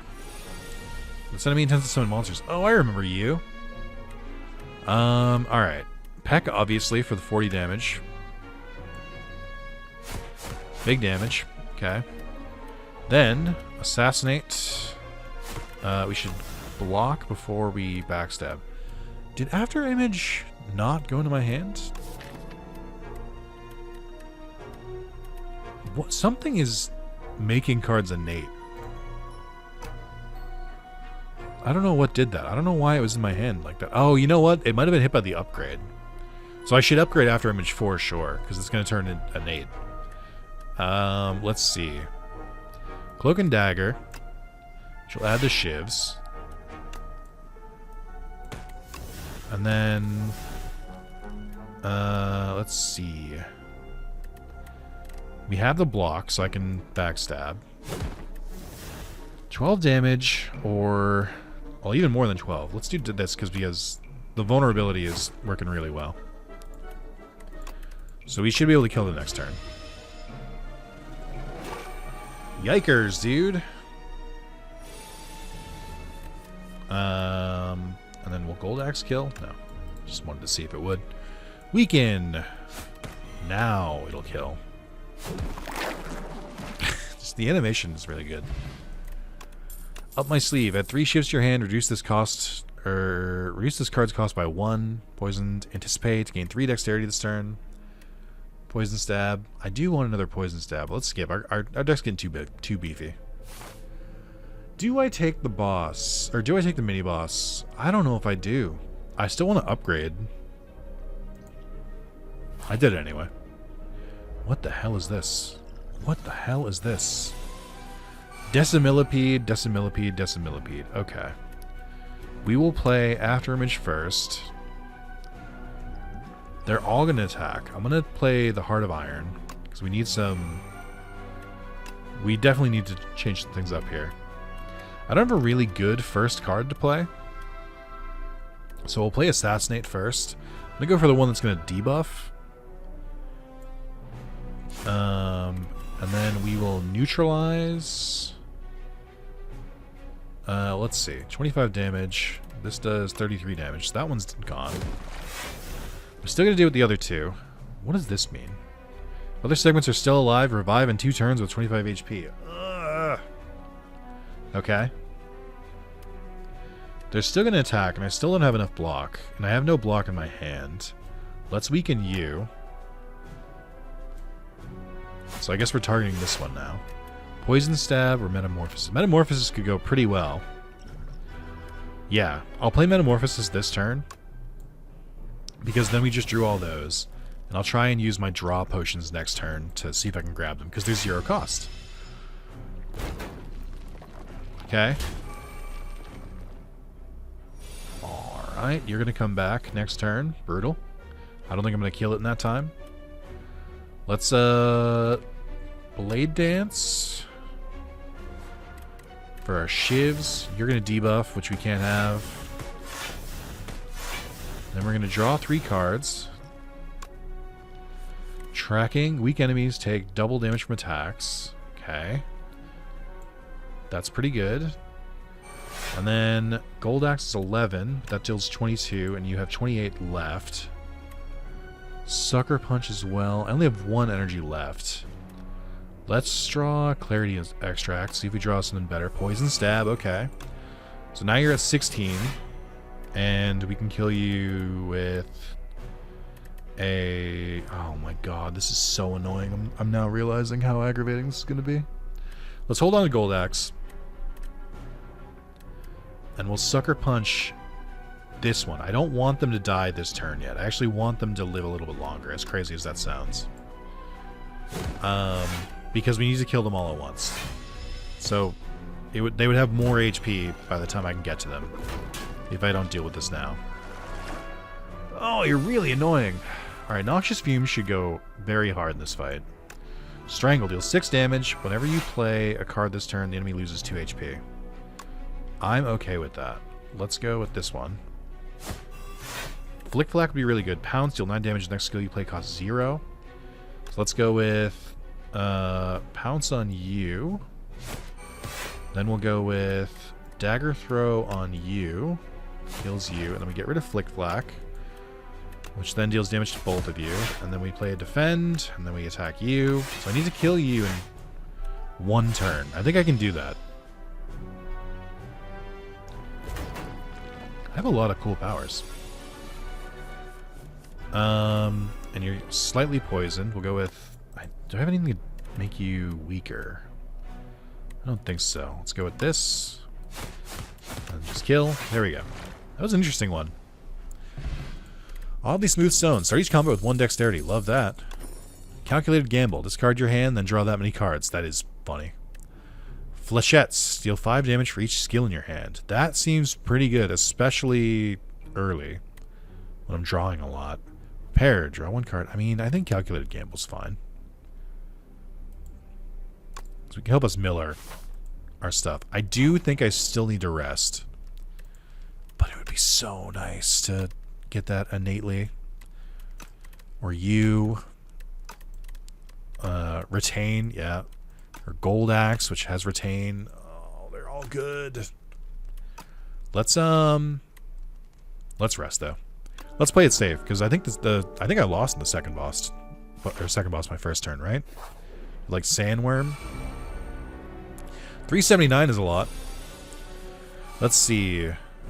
This enemy intends to summon monsters. Oh, I remember you. Alright. Peck, obviously, for the 40 damage. Big damage. Okay. Then, Assassinate. We should block before we backstab. Did After Image not go into my hand? What? Something is making cards innate. I don't know what did that. I don't know why it was in my hand like that. Oh, you know what? It might have been hit by the upgrade. So I should upgrade After Image for sure, because it's going to turn into innate. Let's see. Cloak and Dagger. She'll add the shivs. And then... let's see. We have the block, so I can backstab. 12 damage, or... Well, even more than 12. Let's do this, because the vulnerability is working really well. So we should be able to kill the next turn. Yikers, dude. And then will Gold Axe kill? No. Just wanted to see if it would. Weaken. Now it'll kill. Just the animation is really good. Up my sleeve. Add 3 shifts to your hand. Reduce this cost, or reduce this card's cost by 1. Poisoned. Anticipate. Gain 3 dexterity this turn. Poison stab. I do want another poison stab. Let's skip. Our deck's getting too big, too beefy. Do I take the boss, or do I take the mini boss? I don't know if I do. I still want to upgrade. I did it anyway. What the hell is this? What the hell is this? Decimillipede, Decimillipede, Decimillipede. Okay. We will play Afterimage first. They're all going to attack. I'm going to play the Heart of Iron, because we need some... We definitely need to change some things up here. I don't have a really good first card to play. So we'll play Assassinate first. I'm going to go for the one that's going to debuff. And then we will neutralize. Let's see. 25 damage. This does 33 damage. So that one's gone. We're still going to do with the other two. What does this mean? Other segments are still alive. Revive in 2 turns with 25 HP. Ugh. Okay. They're still going to attack, and I still don't have enough block. And I have no block in my hand. Let's weaken you. So I guess we're targeting this one now. Poison Stab or Metamorphosis. Metamorphosis could go pretty well. Yeah, I'll play Metamorphosis this turn. Because then we just drew all those. And I'll try and use my draw potions next turn to see if I can grab them. Because they're 0 cost. Okay. Alright, you're going to come back next turn. Brutal. I don't think I'm going to kill it in that time. Let's, Blade Dance. For our shivs. You're going to debuff, which we can't have. Then we're going to draw 3 cards. Tracking. Weak enemies take double damage from attacks. Okay. That's pretty good. And then Gold Axe is 11. That deals 22, and you have 28 left. Sucker Punch as well. I only have 1 energy left. Let's draw Clarity Extract. See if we draw something better. Poison Stab. Okay. So now you're at 16. And we can kill you with a... Oh my god, this is so annoying. I'm now realizing how aggravating this is going to be. Let's hold on to Gold Axe. And we'll Sucker Punch this one. I don't want them to die this turn yet. I actually want them to live a little bit longer, as crazy as that sounds. Because we need to kill them all at once. So they would have more HP by the time I can get to them. If I don't deal with this now. Oh, you're really annoying. Alright, Noxious Fumes should go very hard in this fight. Strangle deals 6 damage. Whenever you play a card this turn, the enemy loses 2 HP. I'm okay with that. Let's go with this one. Flick Flack would be really good. Pounce, deal 9 damage. The next skill you play costs 0. So let's go with Pounce on you. Then we'll go with Dagger Throw on you. Kills you. And then we get rid of Flick Flack, which then deals damage to both of you. And then we play a Defend, and then we attack you. So I need to kill you in 1 turn. I think I can do that. I have a lot of cool powers. And you're slightly poisoned. We'll go with... Do I have anything to make you weaker? I don't think so. Let's go with this. And just kill. There we go. That was an interesting one. Oddly Smooth Stone. Start each combat with 1 dexterity. Love that. Calculated Gamble. Discard your hand, then draw that many cards. That is funny. Flechettes. Deal 5 damage for each skill in your hand. That seems pretty good, especially early, when I'm drawing a lot. Repair. Draw 1 card. I mean, I think Calculated Gamble's fine. So we can help us mill our stuff. I do think I still need to rest. But it would be so nice to get that innately. Or you. Retain, yeah. Or Gold Axe, which has Retain. Oh, they're all good. Let's rest though. Let's play it safe, because I think I lost in the second boss. or second boss my first turn, right? Like Sandworm. 379 is a lot. Let's see.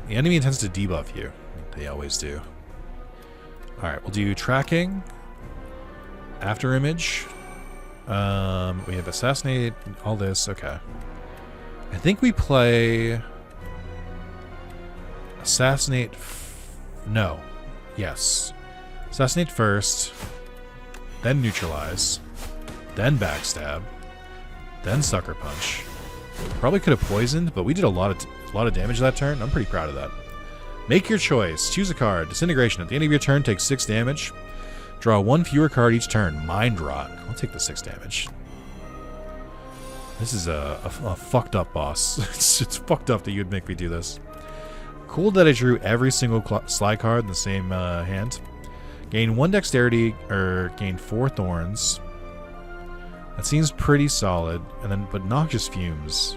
The enemy intends to debuff you. They always do. Alright, we'll do tracking. After image. We have assassinate, all this. Okay. I think we play assassinate. No. Yes. Assassinate first. Then neutralize. Then backstab. Then sucker punch. Probably could have poisoned, but we did a lot of damage that turn. I'm pretty proud of that. Make your choice. Choose a card. Disintegration. At the end of your turn, take 6 damage. Draw 1 fewer card each turn. Mind Rot. I'll take the 6 damage. This is a fucked up boss. It's fucked up that you'd make me do this. Cool that I drew every single slide card in the same hand. Gain 1 dexterity, or gain 4 thorns. That seems pretty solid. And then, but Noxious Fumes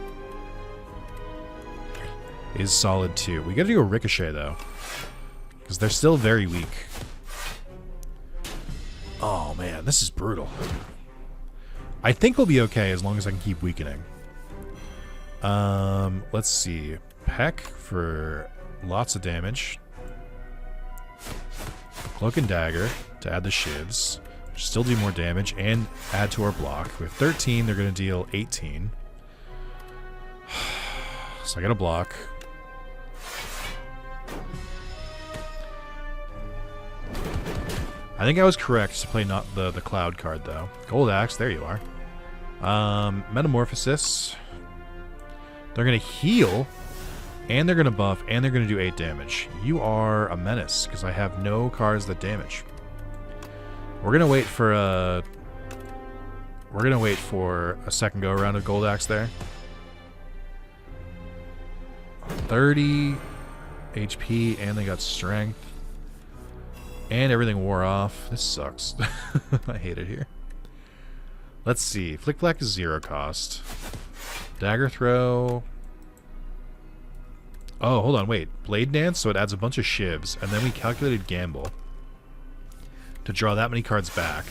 is solid too. We gotta do a Ricochet though, because they're still very weak. Oh man, this is brutal. I think we'll be okay as long as I can keep weakening. Let's see. Peck for lots of damage. Cloak and Dagger to add the shivs. Still do more damage and add to our block. We have 13, they're going to deal 18. So I got a block. I think I was correct to play not the Cloud card, though. Gold Axe, there you are. Metamorphosis. They're going to heal, and they're going to buff, and they're going to do 8 damage. You are a menace, because I have no cards that damage. We're going to wait for a... We're going to wait for a second go-around of Gold Axe there. 30 HP, and they got strength. And everything wore off. This sucks. I hate it here. Let's see. Flick Flack is 0 cost. Dagger Throw. Oh, hold on. Wait. Blade Dance, so it adds a bunch of shivs. And then we calculated Gamble to draw that many cards back.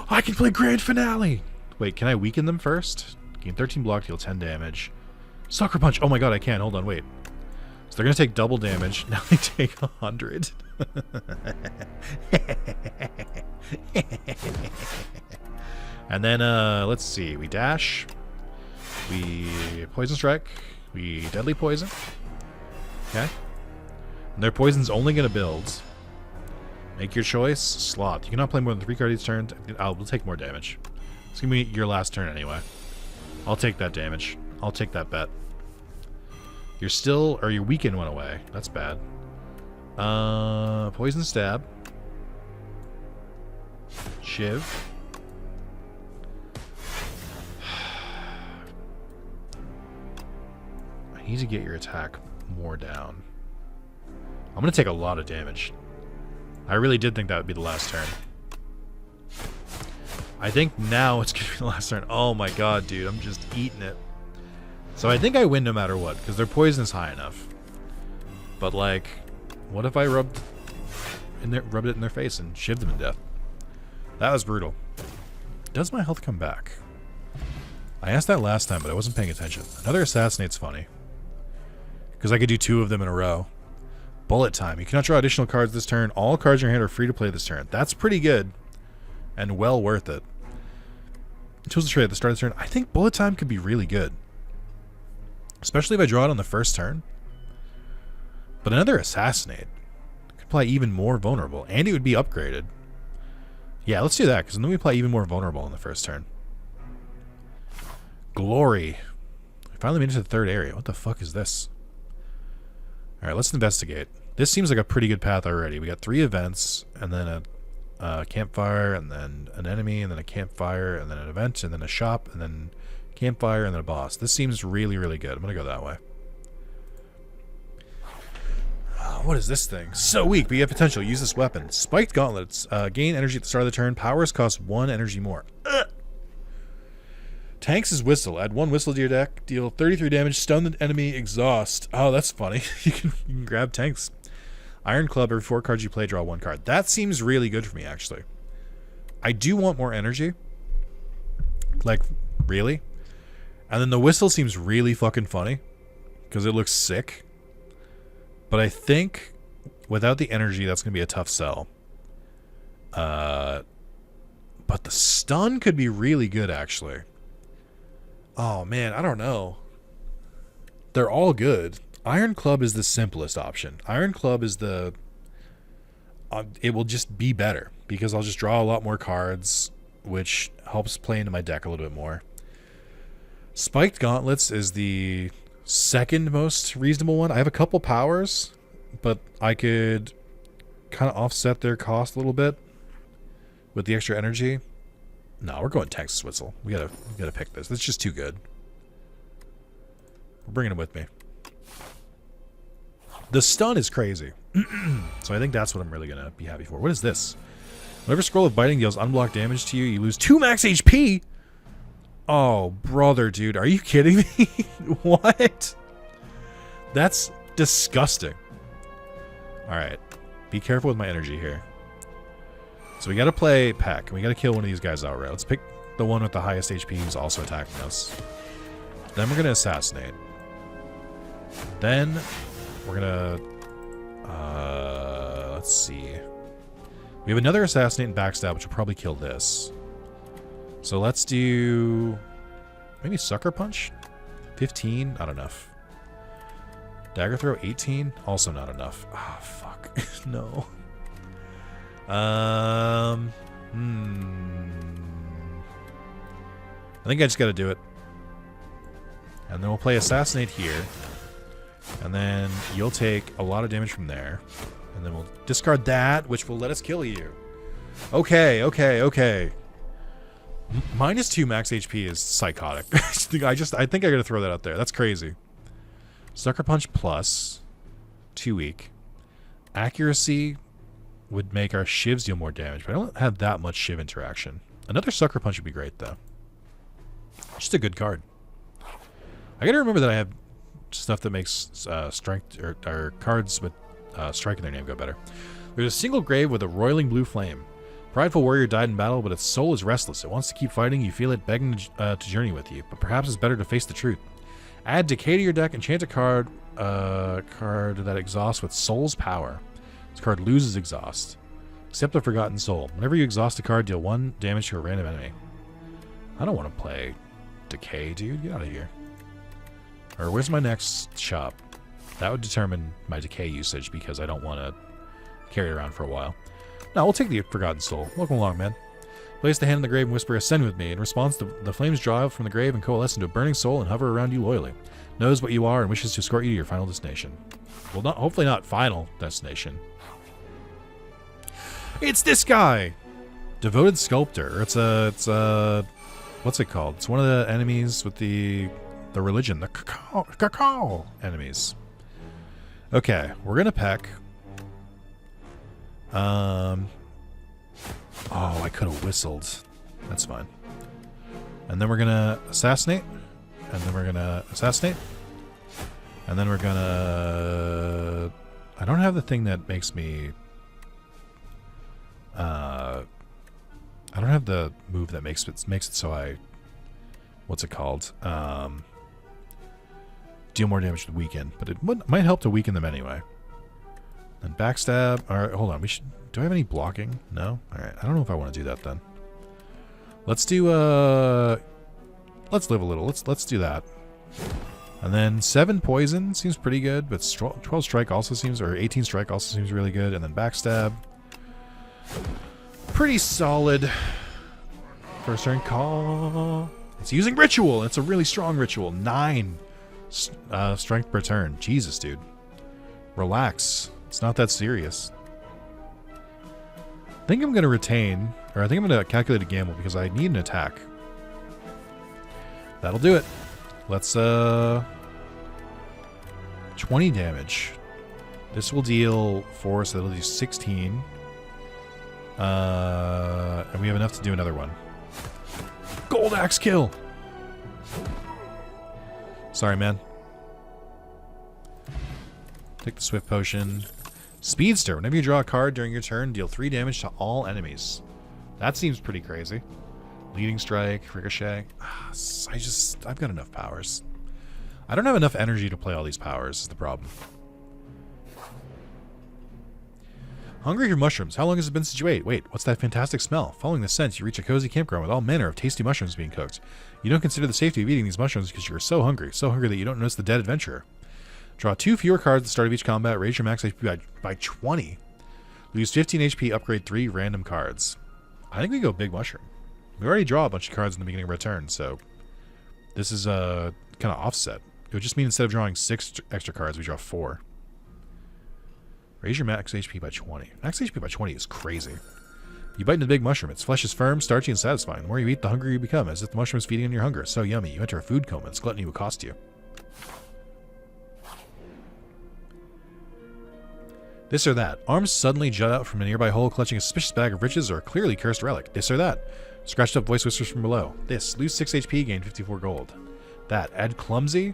I can play Grand Finale! Wait, can I weaken them first? Gain 13 block, deal 10 damage. Sucker Punch! Oh my god, I can. Hold on, wait. So they're going to take double damage. Now they take 100. And then, let's see. We dash. We Poison Strike. We Deadly Poison. Okay. And their poison's only going to build. Make your choice. Slot. You cannot play more than 3 cards each turn. We'll take more damage. It's going to be your last turn anyway. I'll take that damage. I'll take that bet. You're still... Or your weaken went away. That's bad. Poison Stab. Shiv. I need to get your attack more down. I'm going to take a lot of damage. I really did think that would be the last turn. I think now it's going to be the last turn. Oh my god, dude. I'm just eating it. So I think I win no matter what, because their poison is high enough. But, like, what if I rubbed it in their face and shivved them to death? That was brutal. Does my health come back? I asked that last time, but I wasn't paying attention. Another Assassinate's funny, because I could do 2 of them in a row. Bullet Time. You cannot draw additional cards this turn. All cards in your hand are free to play this turn. That's pretty good. And well worth it. Choose the trade at the start of the turn. I think Bullet Time could be really good. Especially if I draw it on the first turn. But another Assassinate could play even more vulnerable. And it would be upgraded. Yeah, let's do that, because then we play even more vulnerable on the first turn. Glory. I finally made it to the 3rd area. What the fuck is this? Alright, let's investigate. This seems like a pretty good path already. We got 3 events, and then a campfire, and then an enemy, and then a campfire, and then an event, and then a shop, and then campfire, and then a boss. This seems really, really good. I'm going to go that way. What is this thing? So weak, but you have potential. Use this weapon. Spiked Gauntlets. Gain energy at the start of the turn. Powers cost 1 energy more. Tanks is Whistle. Add 1 Whistle to your deck. Deal 33 damage. Stun the enemy. Exhaust. Oh, that's funny. you can grab Tanks. Iron Club. Every 4 cards you play, draw 1 card. That seems really good for me, actually. I do want more energy. Like, really? And then the whistle seems really fucking funny because it looks sick. But I think without the energy, that's going to be a tough sell. But the stun could be really good, actually. Oh, man, I don't know. They're all good. Iron Club is the simplest option. Iron Club is the... it will just be better because I'll just draw a lot more cards, which helps play into my deck a little bit more. Spiked Gauntlets is the second most reasonable one. I have a couple powers, but I could kind of offset their cost a little bit with the extra energy. No, we're going Texas Whistle. We gotta pick this. It's just too good. We're bringing it with me. The stun is crazy. So I think that's what I'm really going to be happy for. What is this? Whenever Scroll of Biting deals unblocked damage to you, you lose 2 max HP? Oh, brother, dude. Are you kidding me? What? That's disgusting. Alright. Be careful with my energy here. So we got to play Peck. We got to kill one of these guys outright. Let's pick the one with the highest HP who's also attacking us. Then we're going to Assassinate. Then we're going to... let's see. We have another Assassinate and Backstab, which will probably kill this. So let's do... maybe Sucker Punch? 15? Not enough. Dagger Throw, 18? Also not enough. Ah, oh, fuck. No. I think I just gotta do it. And then we'll play Assassinate here. And then you'll take a lot of damage from there. And then we'll discard that, which will let us kill you. Okay, okay, okay. -2 max HP is psychotic. I think I gotta throw that out there. That's crazy. Sucker Punch plus. Too weak. Accuracy would make our shivs deal more damage, but I don't have that much shiv interaction. Another Sucker Punch would be great, though. Just a good card. I gotta remember that I have stuff that makes strength or cards with strike in their name go better. There's a single grave with a roiling blue flame. Prideful warrior died in battle, but its soul is restless. It wants to keep fighting. You feel it begging to journey with you, but perhaps it's better to face the truth. Add Decay to your deck. Enchant a card that exhausts with Soul's Power. This card loses exhaust. Accept the Forgotten Soul. Whenever you exhaust a card, deal 1 damage to a random enemy. I don't want to play Decay, dude. Get out of here. Or where's my next shop? That would determine my Decay usage because I don't want to carry it around for a while. No, we'll take the Forgotten Soul. Welcome along, man. Place the hand in the grave and whisper, "Ascend with me." In response, the flames draw out from the grave and coalesce into a burning soul and hover around you loyally. Knows what you are and wishes to escort you to your final destination. Well, hopefully not final destination. It's this guy! Devoted Sculptor. It's a what's it called? It's one of the enemies with the religion. The cacao enemies. Okay, we're gonna peck. Oh, I could have whistled. That's fine. And then we're gonna assassinate. And then we're gonna assassinate. And then we're gonna... I don't have the thing that makes me... I don't have the move that makes it so I... What's it called? Deal more damage to weaken. But it might help to weaken them anyway. And backstab. Alright, hold on. Do I have any blocking? No? Alright, I don't know if I want to do that then. Let's do, let's live a little. Let's do that. And then 7 poison seems pretty good, but 12 strike also seems, or 18 strike also seems really good. And then backstab. Pretty solid. First turn call. It's using ritual. It's a really strong ritual. 9 strength per turn. Jesus, dude. Relax. It's not that serious. I think I'm going to retain, or I think I'm going to calculate a gamble because I need an attack. That'll do it. Let's, 20 damage. This will deal 4, so that'll do 16. And we have enough to do another one. Gold Axe kill! Sorry, man. Take the Swift Potion. Speedster. Whenever you draw a card during your turn, deal 3 damage to all enemies. That seems pretty crazy. Leading strike, ricochet. I've got enough powers. I don't have enough energy to play all these powers is the problem. Hungry for mushrooms. How long has it been since you ate? Wait, what's that fantastic smell? Following the scent, you reach a cozy campground with all manner of tasty mushrooms being cooked. You don't consider the safety of eating these mushrooms because you are so hungry that you don't notice the dead adventurer. Draw 2 fewer cards at the start of each combat. Raise your max HP by 20. Lose 15 HP. Upgrade 3 random cards. I think we go big mushroom. We already draw a bunch of cards in the beginning of our turn, so this is kind of offset. It would just mean instead of drawing 6 extra cards, we draw 4. Raise your max HP by 20. Max HP by 20 is crazy. You bite into the big mushroom. Its flesh is firm, starchy, and satisfying. The more you eat, the hungrier you become, as if the mushroom is feeding on your hunger. So yummy. You enter a food coma. Its gluttony will cost you. This or that. Arms suddenly jut out from a nearby hole, clutching a suspicious bag of riches or a clearly cursed relic. This or that. Scratched up voice whispers from below. This. Lose 6 HP, gain 54 gold. That. Add Clumsy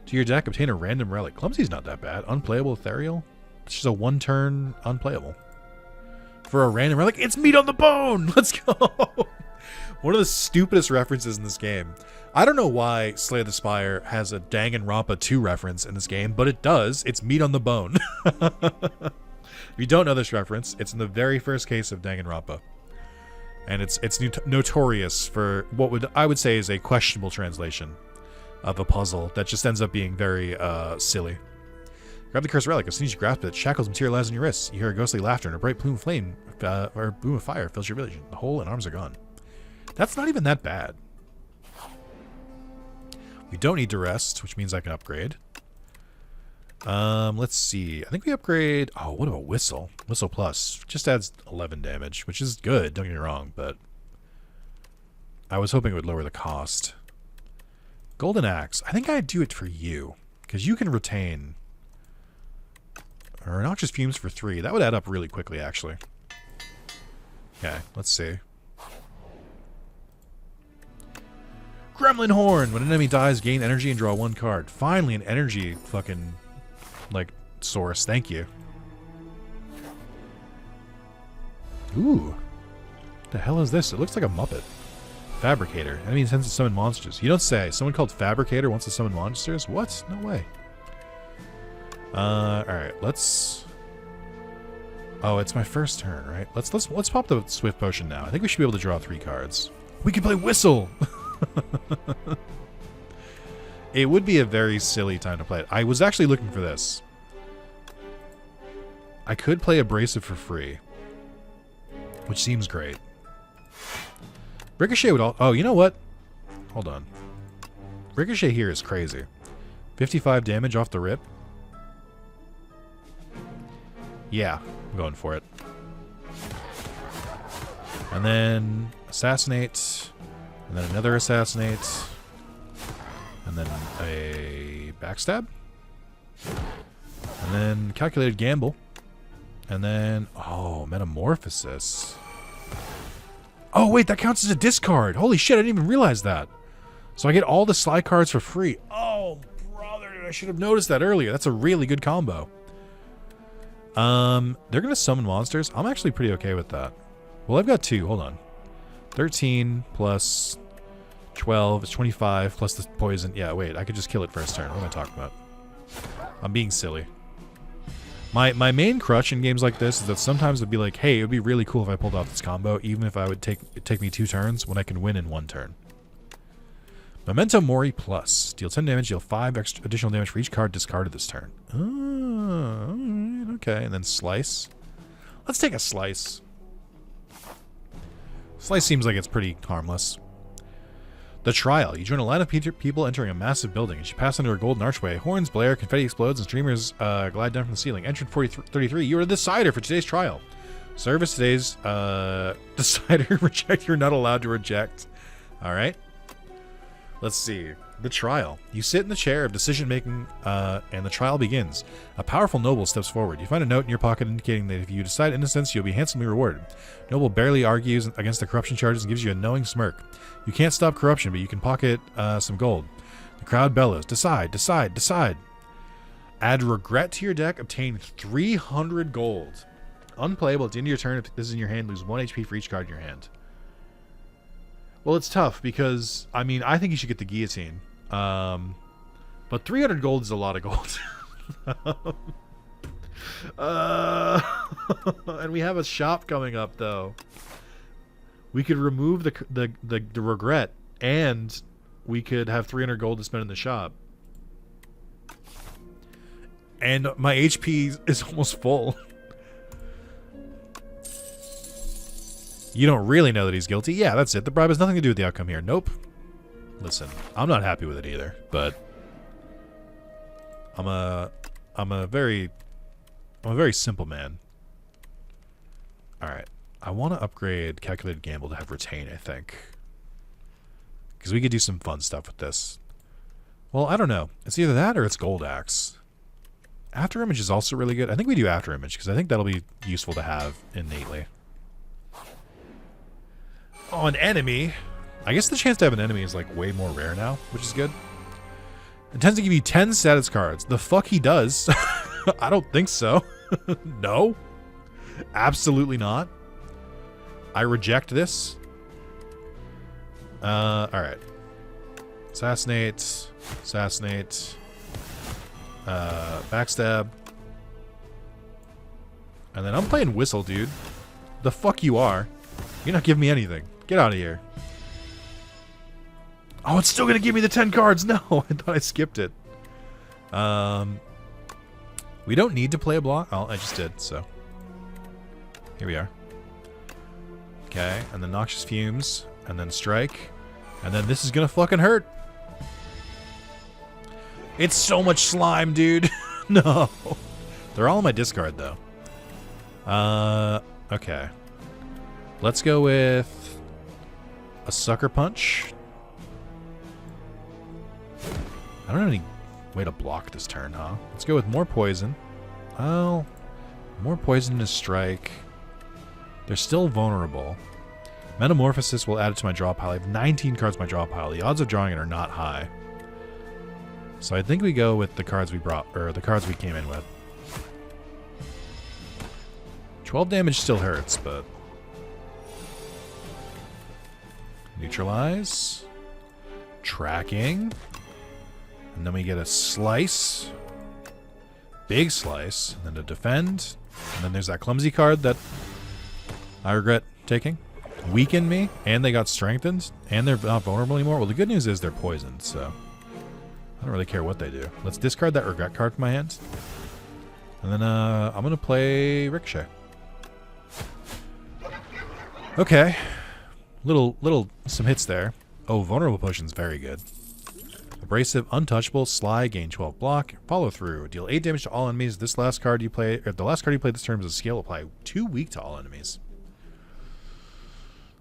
to your deck. Obtain a random relic. Clumsy's not that bad. Unplayable Ethereal. It's just a 1-turn unplayable. For a random relic, it's meat on the bone! Let's go! One of the stupidest references in this game. I don't know why Slay the Spire has a Danganronpa 2 reference in this game, but it does. It's meat on the bone. If you don't know this reference, it's in the very first case of Danganronpa. And it's notorious for what I would say is a questionable translation of a puzzle that just ends up being very silly. Grab the cursed relic. As soon as you grasp it, shackles materialize on your wrists. You hear a ghostly laughter and a bright plume of flame or boom of fire fills your vision. The hole and arms are gone. That's not even that bad. We don't need to rest, which means I can upgrade. Let's see. I think we upgrade... Oh, what about Whistle? Whistle Plus. Just adds 11 damage, which is good. Don't get me wrong, but... I was hoping it would lower the cost. Golden Axe. I think I'd do it for you, because you can retain... Or Noxious Fumes for 3. That would add up really quickly, actually. Okay, let's see. Gremlin Horn! When an enemy dies, gain energy and draw 1 card. Finally, an energy fucking, like, source. Thank you. Ooh. What the hell is this? It looks like a Muppet. Fabricator. Enemy intends to summon monsters. You don't say. Someone called Fabricator wants to summon monsters? What? No way. Alright, let's... Oh, it's my first turn, right? Let's pop the Swift Potion now. I think we should be able to draw 3 cards. We can play Whistle! It would be a very silly time to play it. I was actually looking for this. I could play Abrasive for free, which seems great. Ricochet would all... Oh, you know what? Hold on. Ricochet here is crazy. 55 damage off the rip. Yeah, I'm going for it. And then Assassinate. And then another Assassinate. And then a Backstab. And then Calculated Gamble. And then... Oh, Metamorphosis. Oh, wait, that counts as a discard. Holy shit, I didn't even realize that. So I get all the Sly cards for free. Oh, brother, I should have noticed that earlier. That's a really good combo. They're going to summon monsters. I'm actually pretty okay with that. Well, I've got 2. Hold on. 13 plus 12 is 25 plus the poison. Yeah, wait. I could just kill it first turn. What am I talking about? I'm being silly. My main crutch in games like this is that sometimes it'd be like, hey, it would be really cool if I pulled off this combo, even if it'd take me 2 turns when I can win in 1 turn. Memento Mori Plus. Deal 10 damage, deal 5 additional damage for each card discarded this turn. Oh, okay. And then Slice. Let's take a Slice. Slice seems like it's pretty harmless. The Trial. You join a line of people entering a massive building. As you pass under a golden archway, horns blare, confetti explodes, and streamers glide down from the ceiling. Entrant 33, you are the decider for today's trial. Service today's decider. Reject. You're not allowed to reject. All right. Let's see. The Trial. You sit in the chair of decision-making, and the trial begins. A powerful noble steps forward. You find a note in your pocket indicating that if you decide innocence, you'll be handsomely rewarded. Noble barely argues against the corruption charges and gives you a knowing smirk. You can't stop corruption, but you can pocket some gold. The crowd bellows. Decide, decide, decide. Add regret to your deck. Obtain 300 gold. Unplayable at the end of your turn. If this is in your hand, lose 1 HP for each card in your hand. Well, it's tough because, I mean, I think you should get the guillotine. But 300 gold is a lot of gold. And we have a shop coming up, though. We could remove the regret, and we could have 300 gold to spend in the shop. And my HP is almost full. You don't really know that he's guilty? Yeah, that's it. The bribe has nothing to do with the outcome here. Nope. Listen, I'm not happy with it either, but I'm a very simple man. Alright. I want to upgrade Calculated Gamble to have Retain, I think. Because we could do some fun stuff with this. Well, I don't know. It's either that or it's Gold Axe. After Image is also really good. I think we do After Image, because I think that'll be useful to have innately. Oh, an enemy. I guess the chance to have an enemy is like way more rare now, which is good. It tends to give you 10 status cards. The fuck he does. I don't think so. No. Absolutely not. I reject this. Alright. Assassinate. Assassinate. Backstab. And then I'm playing Whistle, dude. The fuck you are. You're not giving me anything. Get out of here. Oh, it's still gonna give me the 10 cards. No, I thought I skipped it. We don't need to play a block. Oh, I just did, so. Here we are. Okay, and then Noxious Fumes, and then Strike, and then this is gonna fucking hurt. It's so much slime, dude. No. They're all in my discard, though. Okay. Let's go with a Sucker Punch. I don't have any way to block this turn, huh? Let's go with more poison. Oh, more poison to strike. They're still vulnerable. Metamorphosis will add it to my draw pile. I have 19 cards in my draw pile. The odds of drawing it are not high. So I think we go with the cards we brought, or the cards we came in with. 12 damage still hurts, but... Neutralize. Tracking. And then we get a Slice. Big Slice. And then to defend. And then there's that clumsy card that I regret taking. Weaken me. And they got strengthened. And they're not vulnerable anymore. Well, the good news is they're poisoned, so... I don't really care what they do. Let's discard that regret card from my hand. And then I'm going to play Ricochet. Okay. Some hits there. Oh, Vulnerable Potion's very good. Abrasive, Untouchable, Sly, gain 12 block, Follow Through. Deal 8 damage to all enemies. This last card you play, or the last card you play this turn is a skill. Apply 2 weak to all enemies.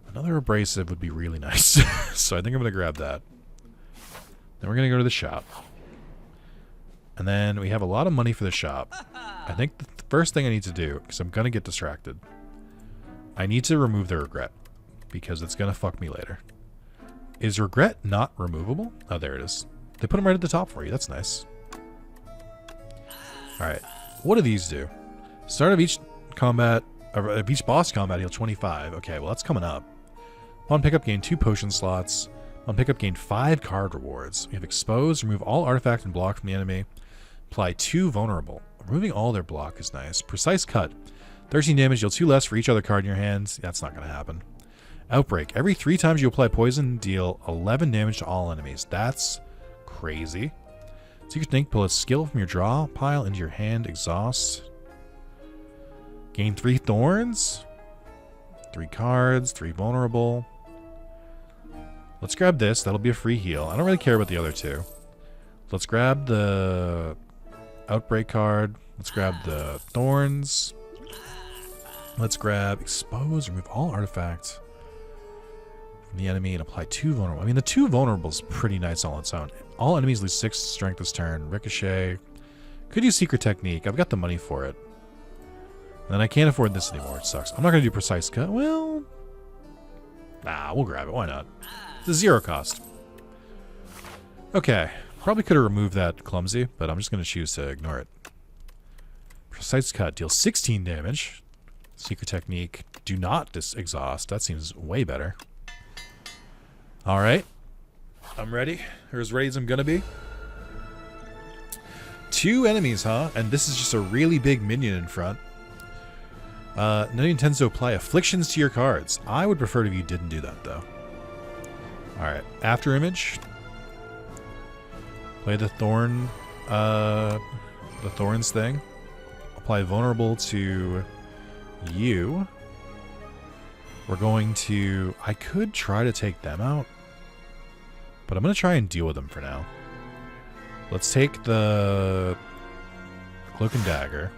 Another Abrasive would be really nice. So I think I'm going to grab that. Then we're going to go to the shop. And then we have a lot of money for the shop. I think the first thing I need to do, because I'm going to get distracted, I need to remove the regret. Because it's going to fuck me later. Is regret not removable? Oh, there it is. They put them right at the top for you. That's nice. Alright. What do these do? Start of each combat, of each boss combat, heal 25. Okay, well, that's coming up. Upon pickup, gain 2 potion slots. On pickup, gain 5 card rewards. We have Expose, remove all artifact and block from the enemy. Apply 2 vulnerable. Removing all their block is nice. Precise Cut. 13 damage, deal 2 less for each other card in your hands. That's not going to happen. Outbreak. Every 3 times you apply poison, deal 11 damage to all enemies. That's crazy. Secret Snake, pull a skill from your draw pile into your hand. Exhaust. Gain 3 thorns. 3 cards, 3 vulnerable. Let's grab this. That'll be a free heal. I don't really care about the other 2. Let's grab the Outbreak card. Let's grab the Thorns. Let's grab Expose. Remove all artifacts from the enemy and apply 2 vulnerable. I mean, the 2 vulnerable is pretty nice all on its own. All enemies lose 6 strength this turn. Ricochet. Could use Secret Technique. I've got the money for it. And then I can't afford this anymore. It sucks. I'm not going to do Precise Cut. Well, nah, we'll grab it. Why not? It's a 0 cost. Okay. Probably could have removed that Clumsy, but I'm just going to choose to ignore it. Precise Cut. Deals 16 damage. Secret technique. Do not exhaust. That seems way better. All right. I'm ready. Or as ready as I'm going to be. 2 enemies, huh? And this is just a really big minion in front. None intends to apply afflictions to your cards. I would prefer if you didn't do that, though. Alright. After image. Play the thorn. The thorns thing. Apply vulnerable to you. We're going to... I could try to take them out. But I'm going to try and deal with them for now. Let's take the cloak and dagger.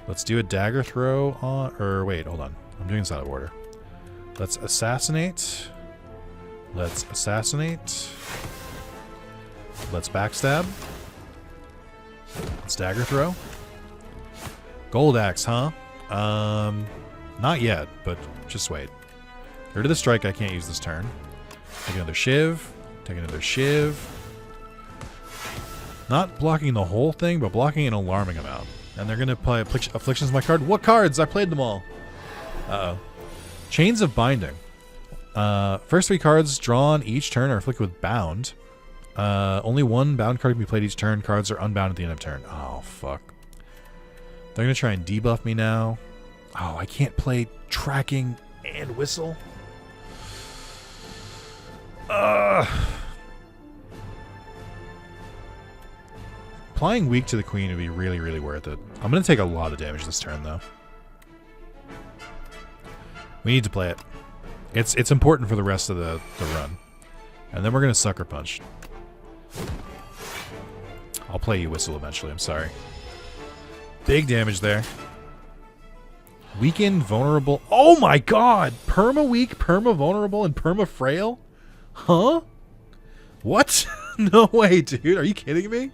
Let's do a dagger throw on... Or wait, hold on. I'm doing this out of order. Let's assassinate. Let's assassinate. Let's backstab. Let's dagger throw. Gold axe, huh? Not yet, but just wait. Get rid of the strike. I can't use this turn. Take another shiv. Take another shiv. Not blocking the whole thing, but blocking an alarming amount. And they're going to apply afflictions to my card. What cards? I played them all. Uh-oh. Chains of Binding. First 3 cards drawn each turn are afflicted with bound. Only 1 bound card can be played each turn. Cards are unbound at the end of turn. Oh, fuck. They're going to try and debuff me now. Oh, I can't play tracking and whistle. Applying weak to the queen would be really, really worth it. I'm going to take a lot of damage this turn, though. We need to play it. It's important for the rest of the run. And then we're going to sucker punch. I'll play you whistle eventually, I'm sorry. Big damage there. Weakened, vulnerable. Oh my god! Perma-weak, perma-vulnerable, and perma-frail? Huh? What? No way, dude. Are you kidding me?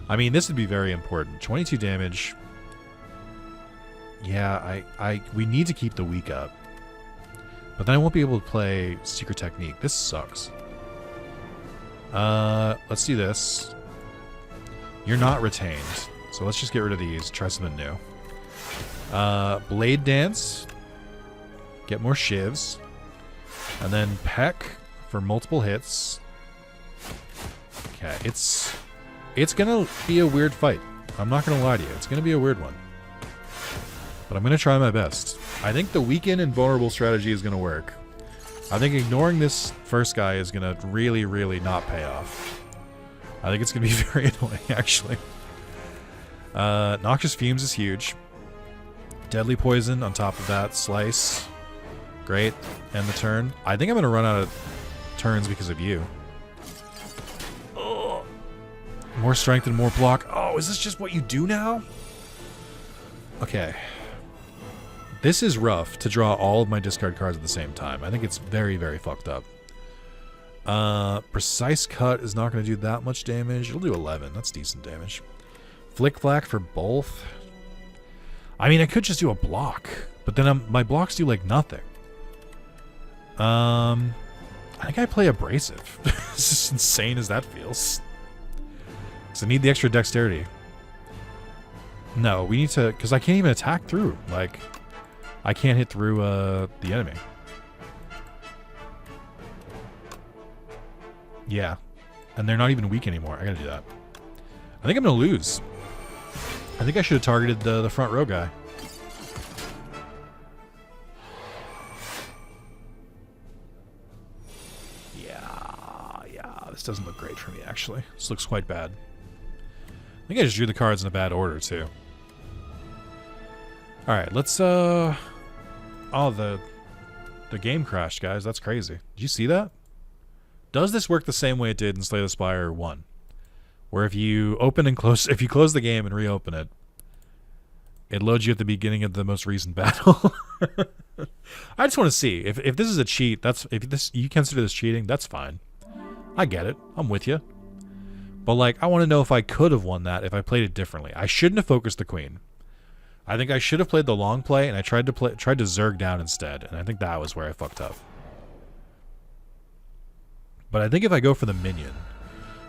I mean, this would be very important. 22 damage. Yeah, we need to keep the weak up. But then I won't be able to play Secret Technique. This sucks. Let's do this. You're not retained. So let's just get rid of these. Try something new. Blade Dance. Get more shivs. And then Peck for multiple hits. Okay, it's gonna be a weird fight. I'm not gonna lie to you. It's gonna be a weird one. But I'm gonna try my best. I think the weaken and vulnerable strategy is gonna work. I think ignoring this first guy is gonna really, really not pay off. I think it's gonna be very annoying, actually. Noxious Fumes is huge. Deadly Poison on top of that. Slice. Great. End the turn. I think I'm gonna run out of turns because of you. More strength and more block. Oh, is this just what you do now? Okay. This is rough to draw all of my discard cards at the same time. I think it's very, very fucked up. Precise Cut is not going to do that much damage. It'll do 11. That's decent damage. Flick Flack for both. I mean, I could just do a block. But then my blocks do, like, nothing. I think I play Abrasive. It's just insane as that feels. So I need the extra dexterity. No, we need to... Because I can't even attack through. Like, I can't hit through the enemy. Yeah. And they're not even weak anymore. I gotta do that. I think I'm gonna lose. I think I should have targeted the front row guy. Yeah, this doesn't look great for me, actually. This looks quite bad. I think I just drew the cards in a bad order, too. Alright, let's, Oh, the game crashed, guys. That's crazy. Did you see that? Does this work the same way it did in Slay the Spire 1? Where if you open and close... If you close the game and reopen it, it loads you at the beginning of the most recent battle. I just want to see. If this is a cheat, if you consider this cheating, that's fine. I get it. I'm with you. But, like, I want to know if I could have won that if I played it differently. I shouldn't have focused the queen. I think I should have played the long play, and I tried to zerg down instead, and I think that was where I fucked up. But I think if I go for the minion,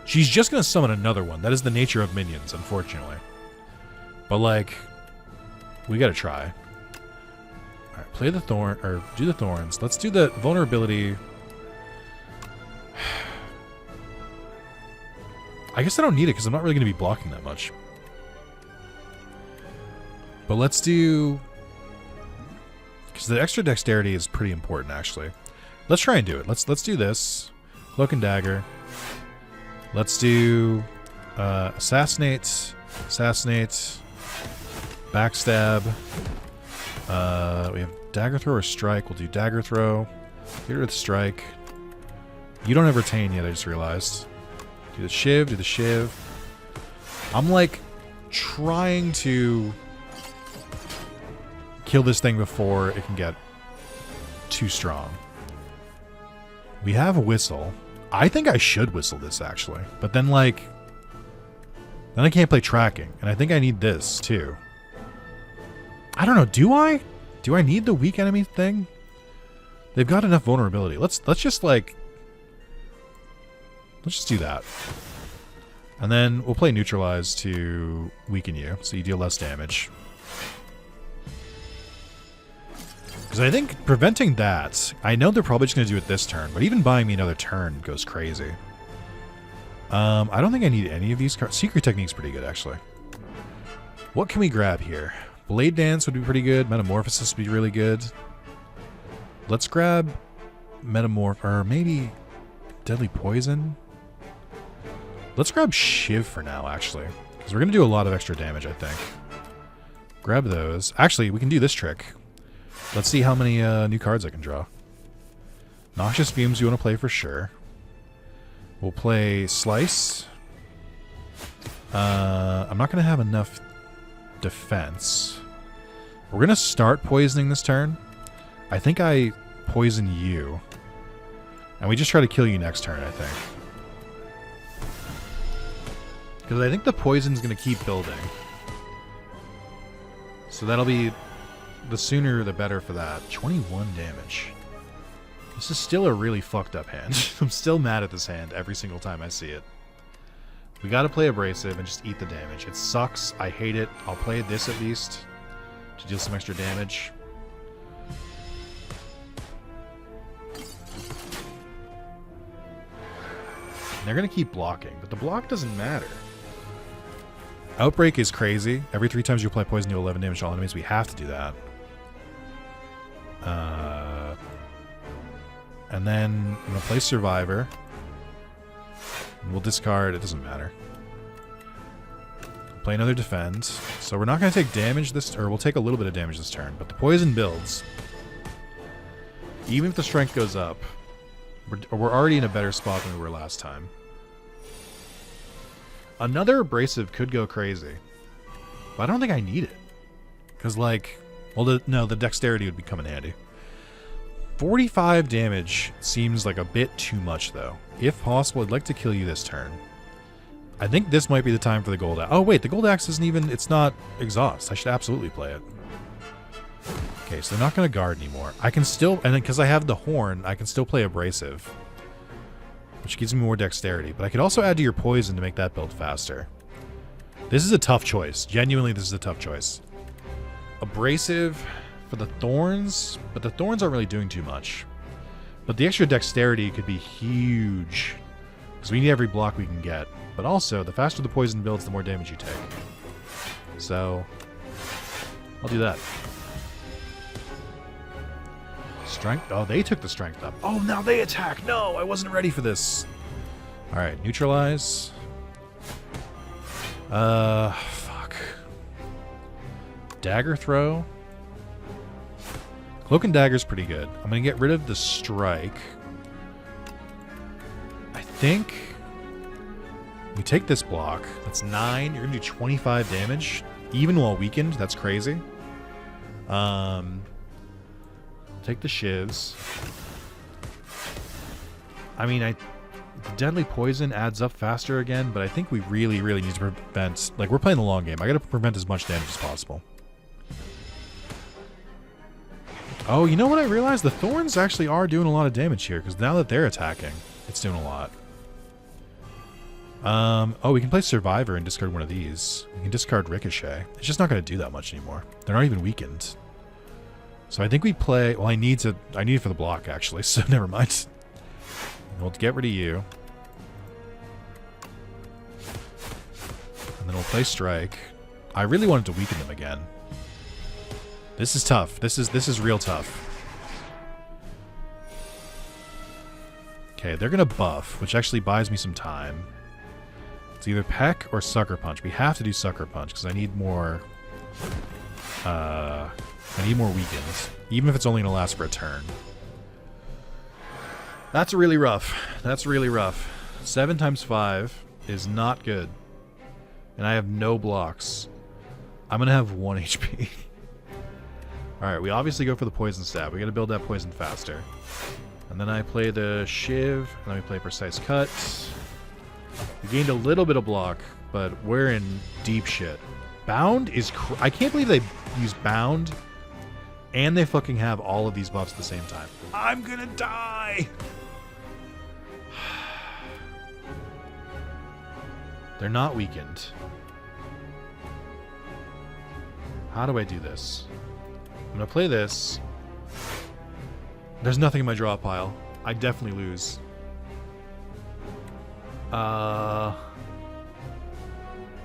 she's just going to summon another one. That is the nature of minions, unfortunately. But, like, We gotta try. Alright, play the thorn, or do the thorns. Let's do the vulnerability. I guess I don't need it because I'm not really going to be blocking that much. But let's do... because the extra dexterity is pretty important, actually. Let's try and do it. Let's do this. Cloak and Dagger. Let's do... Assassinate. Assassinate. Backstab. We have Dagger Throw or Strike. We'll do Dagger Throw. Get rid of Strike. You don't have Retain yet, I just realized. Do the Shiv, do the Shiv. I'm like trying to kill this thing before it can get too strong. We have a Whistle. I think I should whistle this actually. But then like, then I can't play tracking. And I think I need this too. I don't know, do I? Do I need the weak enemy thing? They've got enough vulnerability. Let's just like, let's just do that. And then we'll play Neutralize to weaken you, so you deal less damage. Because I think preventing that, I know they're probably just going to do it this turn, but even buying me another turn goes crazy. I don't think I need any of these cards. Secret Technique's pretty good, actually. What can we grab here? Blade Dance would be pretty good. Metamorphosis would be really good. Let's grab Metamorph, or maybe Deadly Poison. Let's grab Shiv for now, actually. Because we're going to do a lot of extra damage, I think. Grab those. Actually, we can do this trick. Let's see how many new cards I can draw. Noxious Fumes you want to play for sure. We'll play Slice. I'm not going to have enough defense. We're going to start poisoning this turn. I think I poison you. And we just try to kill you next turn, I think. Because I think the poison's going to keep building. So that'll be... the sooner the better for that. 21 damage. This is still a really fucked up hand. I'm still mad at this hand every single time I see it. We gotta play Abrasive and just eat the damage. It sucks. I hate it. I'll play this at least to deal some extra damage. And they're gonna keep blocking, but the block doesn't matter. Outbreak is crazy. Every 3 times you apply poison, deal 11 damage to all enemies. We have to do that. And then I'm going to play Survivor. And we'll discard. It doesn't matter. Play another Defend. So we're not going to take damage this... or we'll take a little bit of damage this turn. But the poison builds. Even if the strength goes up, we're already in a better spot than we were last time. Another Abrasive could go crazy. But I don't think I need it. Because, like... well, the Dexterity would come in handy. 45 damage seems like a bit too much, though. If possible, I'd like to kill you this turn. I think this might be the time for the Gold Axe. Oh, wait, the Gold Axe isn't even... it's not Exhaust. I should absolutely play it. Okay, so they're not going to guard anymore. I can still... and because I have the Horn, I can still play Abrasive. Which gives me more Dexterity. But I could also add to your Poison to make that build faster. This is a tough choice. Genuinely, this is a tough choice. Abrasive for the Thorns, but the Thorns aren't really doing too much. But the extra Dexterity could be huge, because we need every block we can get. But also, the faster the poison builds, the more damage you take. So, I'll do that. Strength? Oh, they took the strength up. Oh, now they attack! No, I wasn't ready for this. Alright, Neutralize. Fuck. Dagger Throw. Cloak and Dagger's pretty good. I'm going to get rid of the Strike. I think we take this block. That's 9. You're going to do 25 damage. Even while weakened. That's crazy. Take the Shivs. I mean, the Deadly Poison adds up faster again, but I think we really, really need to prevent... like, we're playing the long game. I got to prevent as much damage as possible. Oh, you know what I realized? The Thorns actually are doing a lot of damage here, because now that they're attacking, it's doing a lot. Oh, we can play Survivor and discard one of these. We can discard Ricochet. It's just not going to do that much anymore. They're not even weakened. So I think we play... Well, I need it for the block, actually, so never mind. We'll get rid of you. And then we'll play Strike. I really wanted to weaken them again. This is tough. This is real tough. Okay, they're going to buff, which actually buys me some time. It's either Peck or Sucker Punch. We have to do Sucker Punch because I need more... I need more weakens. Even if it's only going to last for a turn. That's really rough. That's really rough. 7 times 5 is not good. And I have no blocks. I'm going to have 1 HP. Alright, we obviously go for the Poison Stab. We got to build that poison faster. And then I play the Shiv, and then we play Precise Cut. We gained a little bit of block, but we're in deep shit. Bound is... I can't believe they use Bound, and they fucking have all of these buffs at the same time. I'm gonna die! They're not weakened. How do I do this? I'm gonna play this. There's nothing in my draw pile. I definitely lose. Yeah,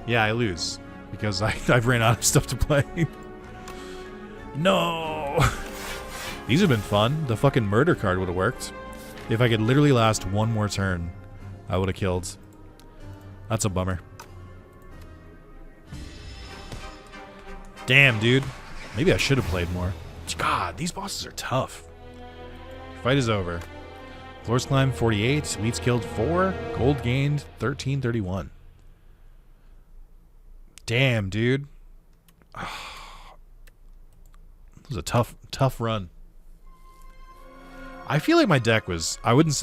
I lose. Because I've ran out of stuff to play. No! These have been fun. The fucking murder card would have worked. If I could literally last one more turn, I would have killed. That's a bummer. Damn, dude. Maybe I should have played more. God, these bosses are tough. Fight is over. Floors climbed 48, elites killed 4, gold gained 1331. Damn, dude. This was a tough run. I feel like my deck was, I'm going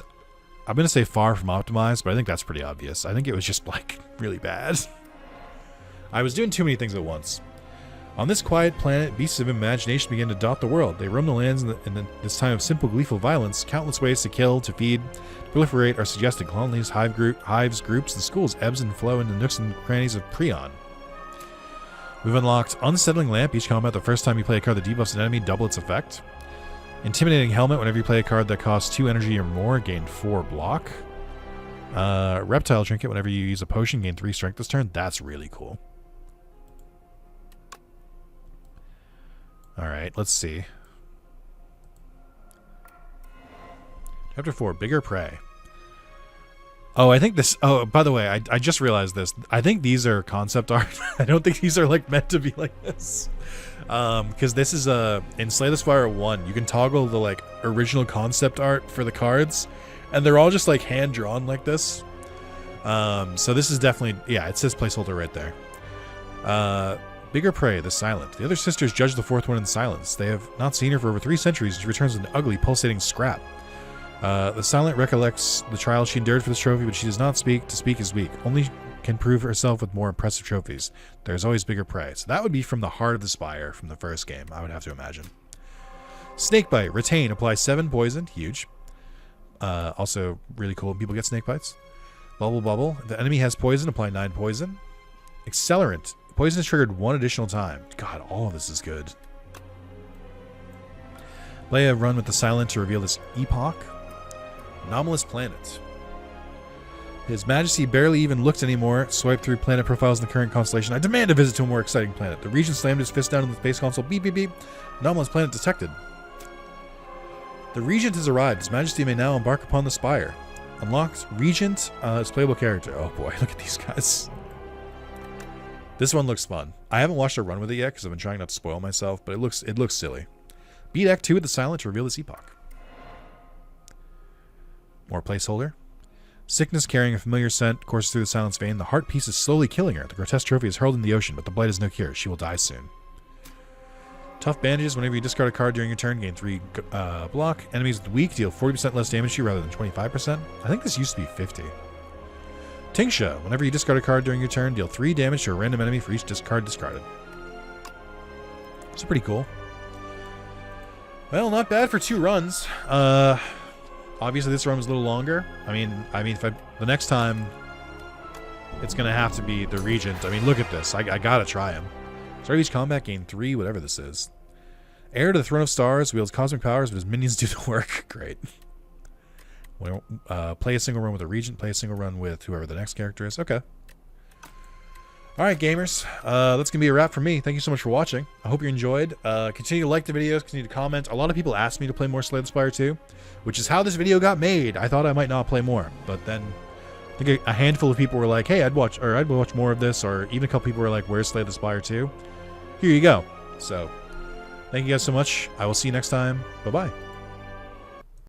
to say far from optimized, but I think that's pretty obvious. I think it was just, like, really bad. I was doing too many things at once. On this quiet planet, beasts of imagination began to dot the world. They roam the lands in this time of simple, gleeful violence. Countless ways to kill, to feed, to proliferate are suggested. Colonies, hives, groups, and schools ebbs and flow into nooks and crannies of Prion. We've unlocked Unsettling Lamp. Each combat, the first time you play a card that debuffs an enemy, double its effect. Intimidating Helmet. Whenever you play a card that costs 2 energy or more, gain 4 block. Reptile Trinket. Whenever you use a potion, gain 3 strength this turn. That's really cool. Alright, let's see. Chapter 4, Bigger Prey. Oh, I think this... Oh, by the way, I just realized this. I think these are concept art. I don't think these are, like, meant to be like this. Because this is, in Slay the Spire 1, you can toggle the, like, original concept art for the cards. And they're all just, like, hand-drawn like this. So this is definitely... Yeah, it says placeholder right there. Bigger Prey, the Silent. The other sisters judge the fourth one in silence. They have not seen her for over 3 centuries. She returns with an ugly, pulsating scrap. The Silent recollects the trial she endured for this trophy, but she does not speak. To speak is weak. Only can prove herself with more impressive trophies. There's always bigger prey. So that would be from the heart of the Spire from the first game, I would have to imagine. Snakebite. Retain. Apply 7 poison. Huge. Also really cool when people get snake bites. Bubble Bubble. If the enemy has poison, apply 9 poison. Accelerant. Poison is triggered 1 additional time. God, all of this is good. Play a run with the Silent to reveal this epoch. Anomalous Planet. His Majesty barely even looked anymore. Swipe through planet profiles in the current constellation. I demand a visit to a more exciting planet. The Regent slammed his fist down on the space console. Beep, beep, beep. Anomalous Planet detected. The Regent has arrived. His Majesty may now embark upon the Spire. Unlocked Regent as playable character. Oh boy, look at these guys. This one looks fun. I haven't watched a run with it yet because I've been trying not to spoil myself, but it looks silly. Beat Act 2 with the Silent to reveal this epoch. More placeholder. Sickness carrying a familiar scent courses through the Silent's vein. The heart piece is slowly killing her. The grotesque trophy is hurled in the ocean, but the blight is no cure. She will die soon. Tough Bandages. Whenever you discard a card during your turn, gain 3 block. Enemies with weak deal 40% less damage to you rather than 25%. I think this used to be 50. Tingsha. Whenever you discard a card during your turn, deal 3 damage to a random enemy for each card discarded. It's pretty cool. Well, not bad for 2 runs. Obviously, this run was a little longer. I mean, if the next time it's going to have to be the Regent. I mean, look at this. I got to try him. Start each combat, gain 3, whatever this is. Heir to the Throne of Stars, wields cosmic powers, but his minions do the work. Great. Play a single run with a Regent, play a single run with whoever the next character is. Okay. Alright, gamers. That's going to be a wrap for me. Thank you so much for watching. I hope you enjoyed. Continue to like the videos, continue to comment. A lot of people asked me to play more Slay the Spire 2, which is how this video got made. I thought I might not play more, but then I think a handful of people were like, hey, I'd watch more of this, or even a couple people were like, where's Slay the Spire 2? Here you go. So, thank you guys so much. I will see you next time. Bye-bye.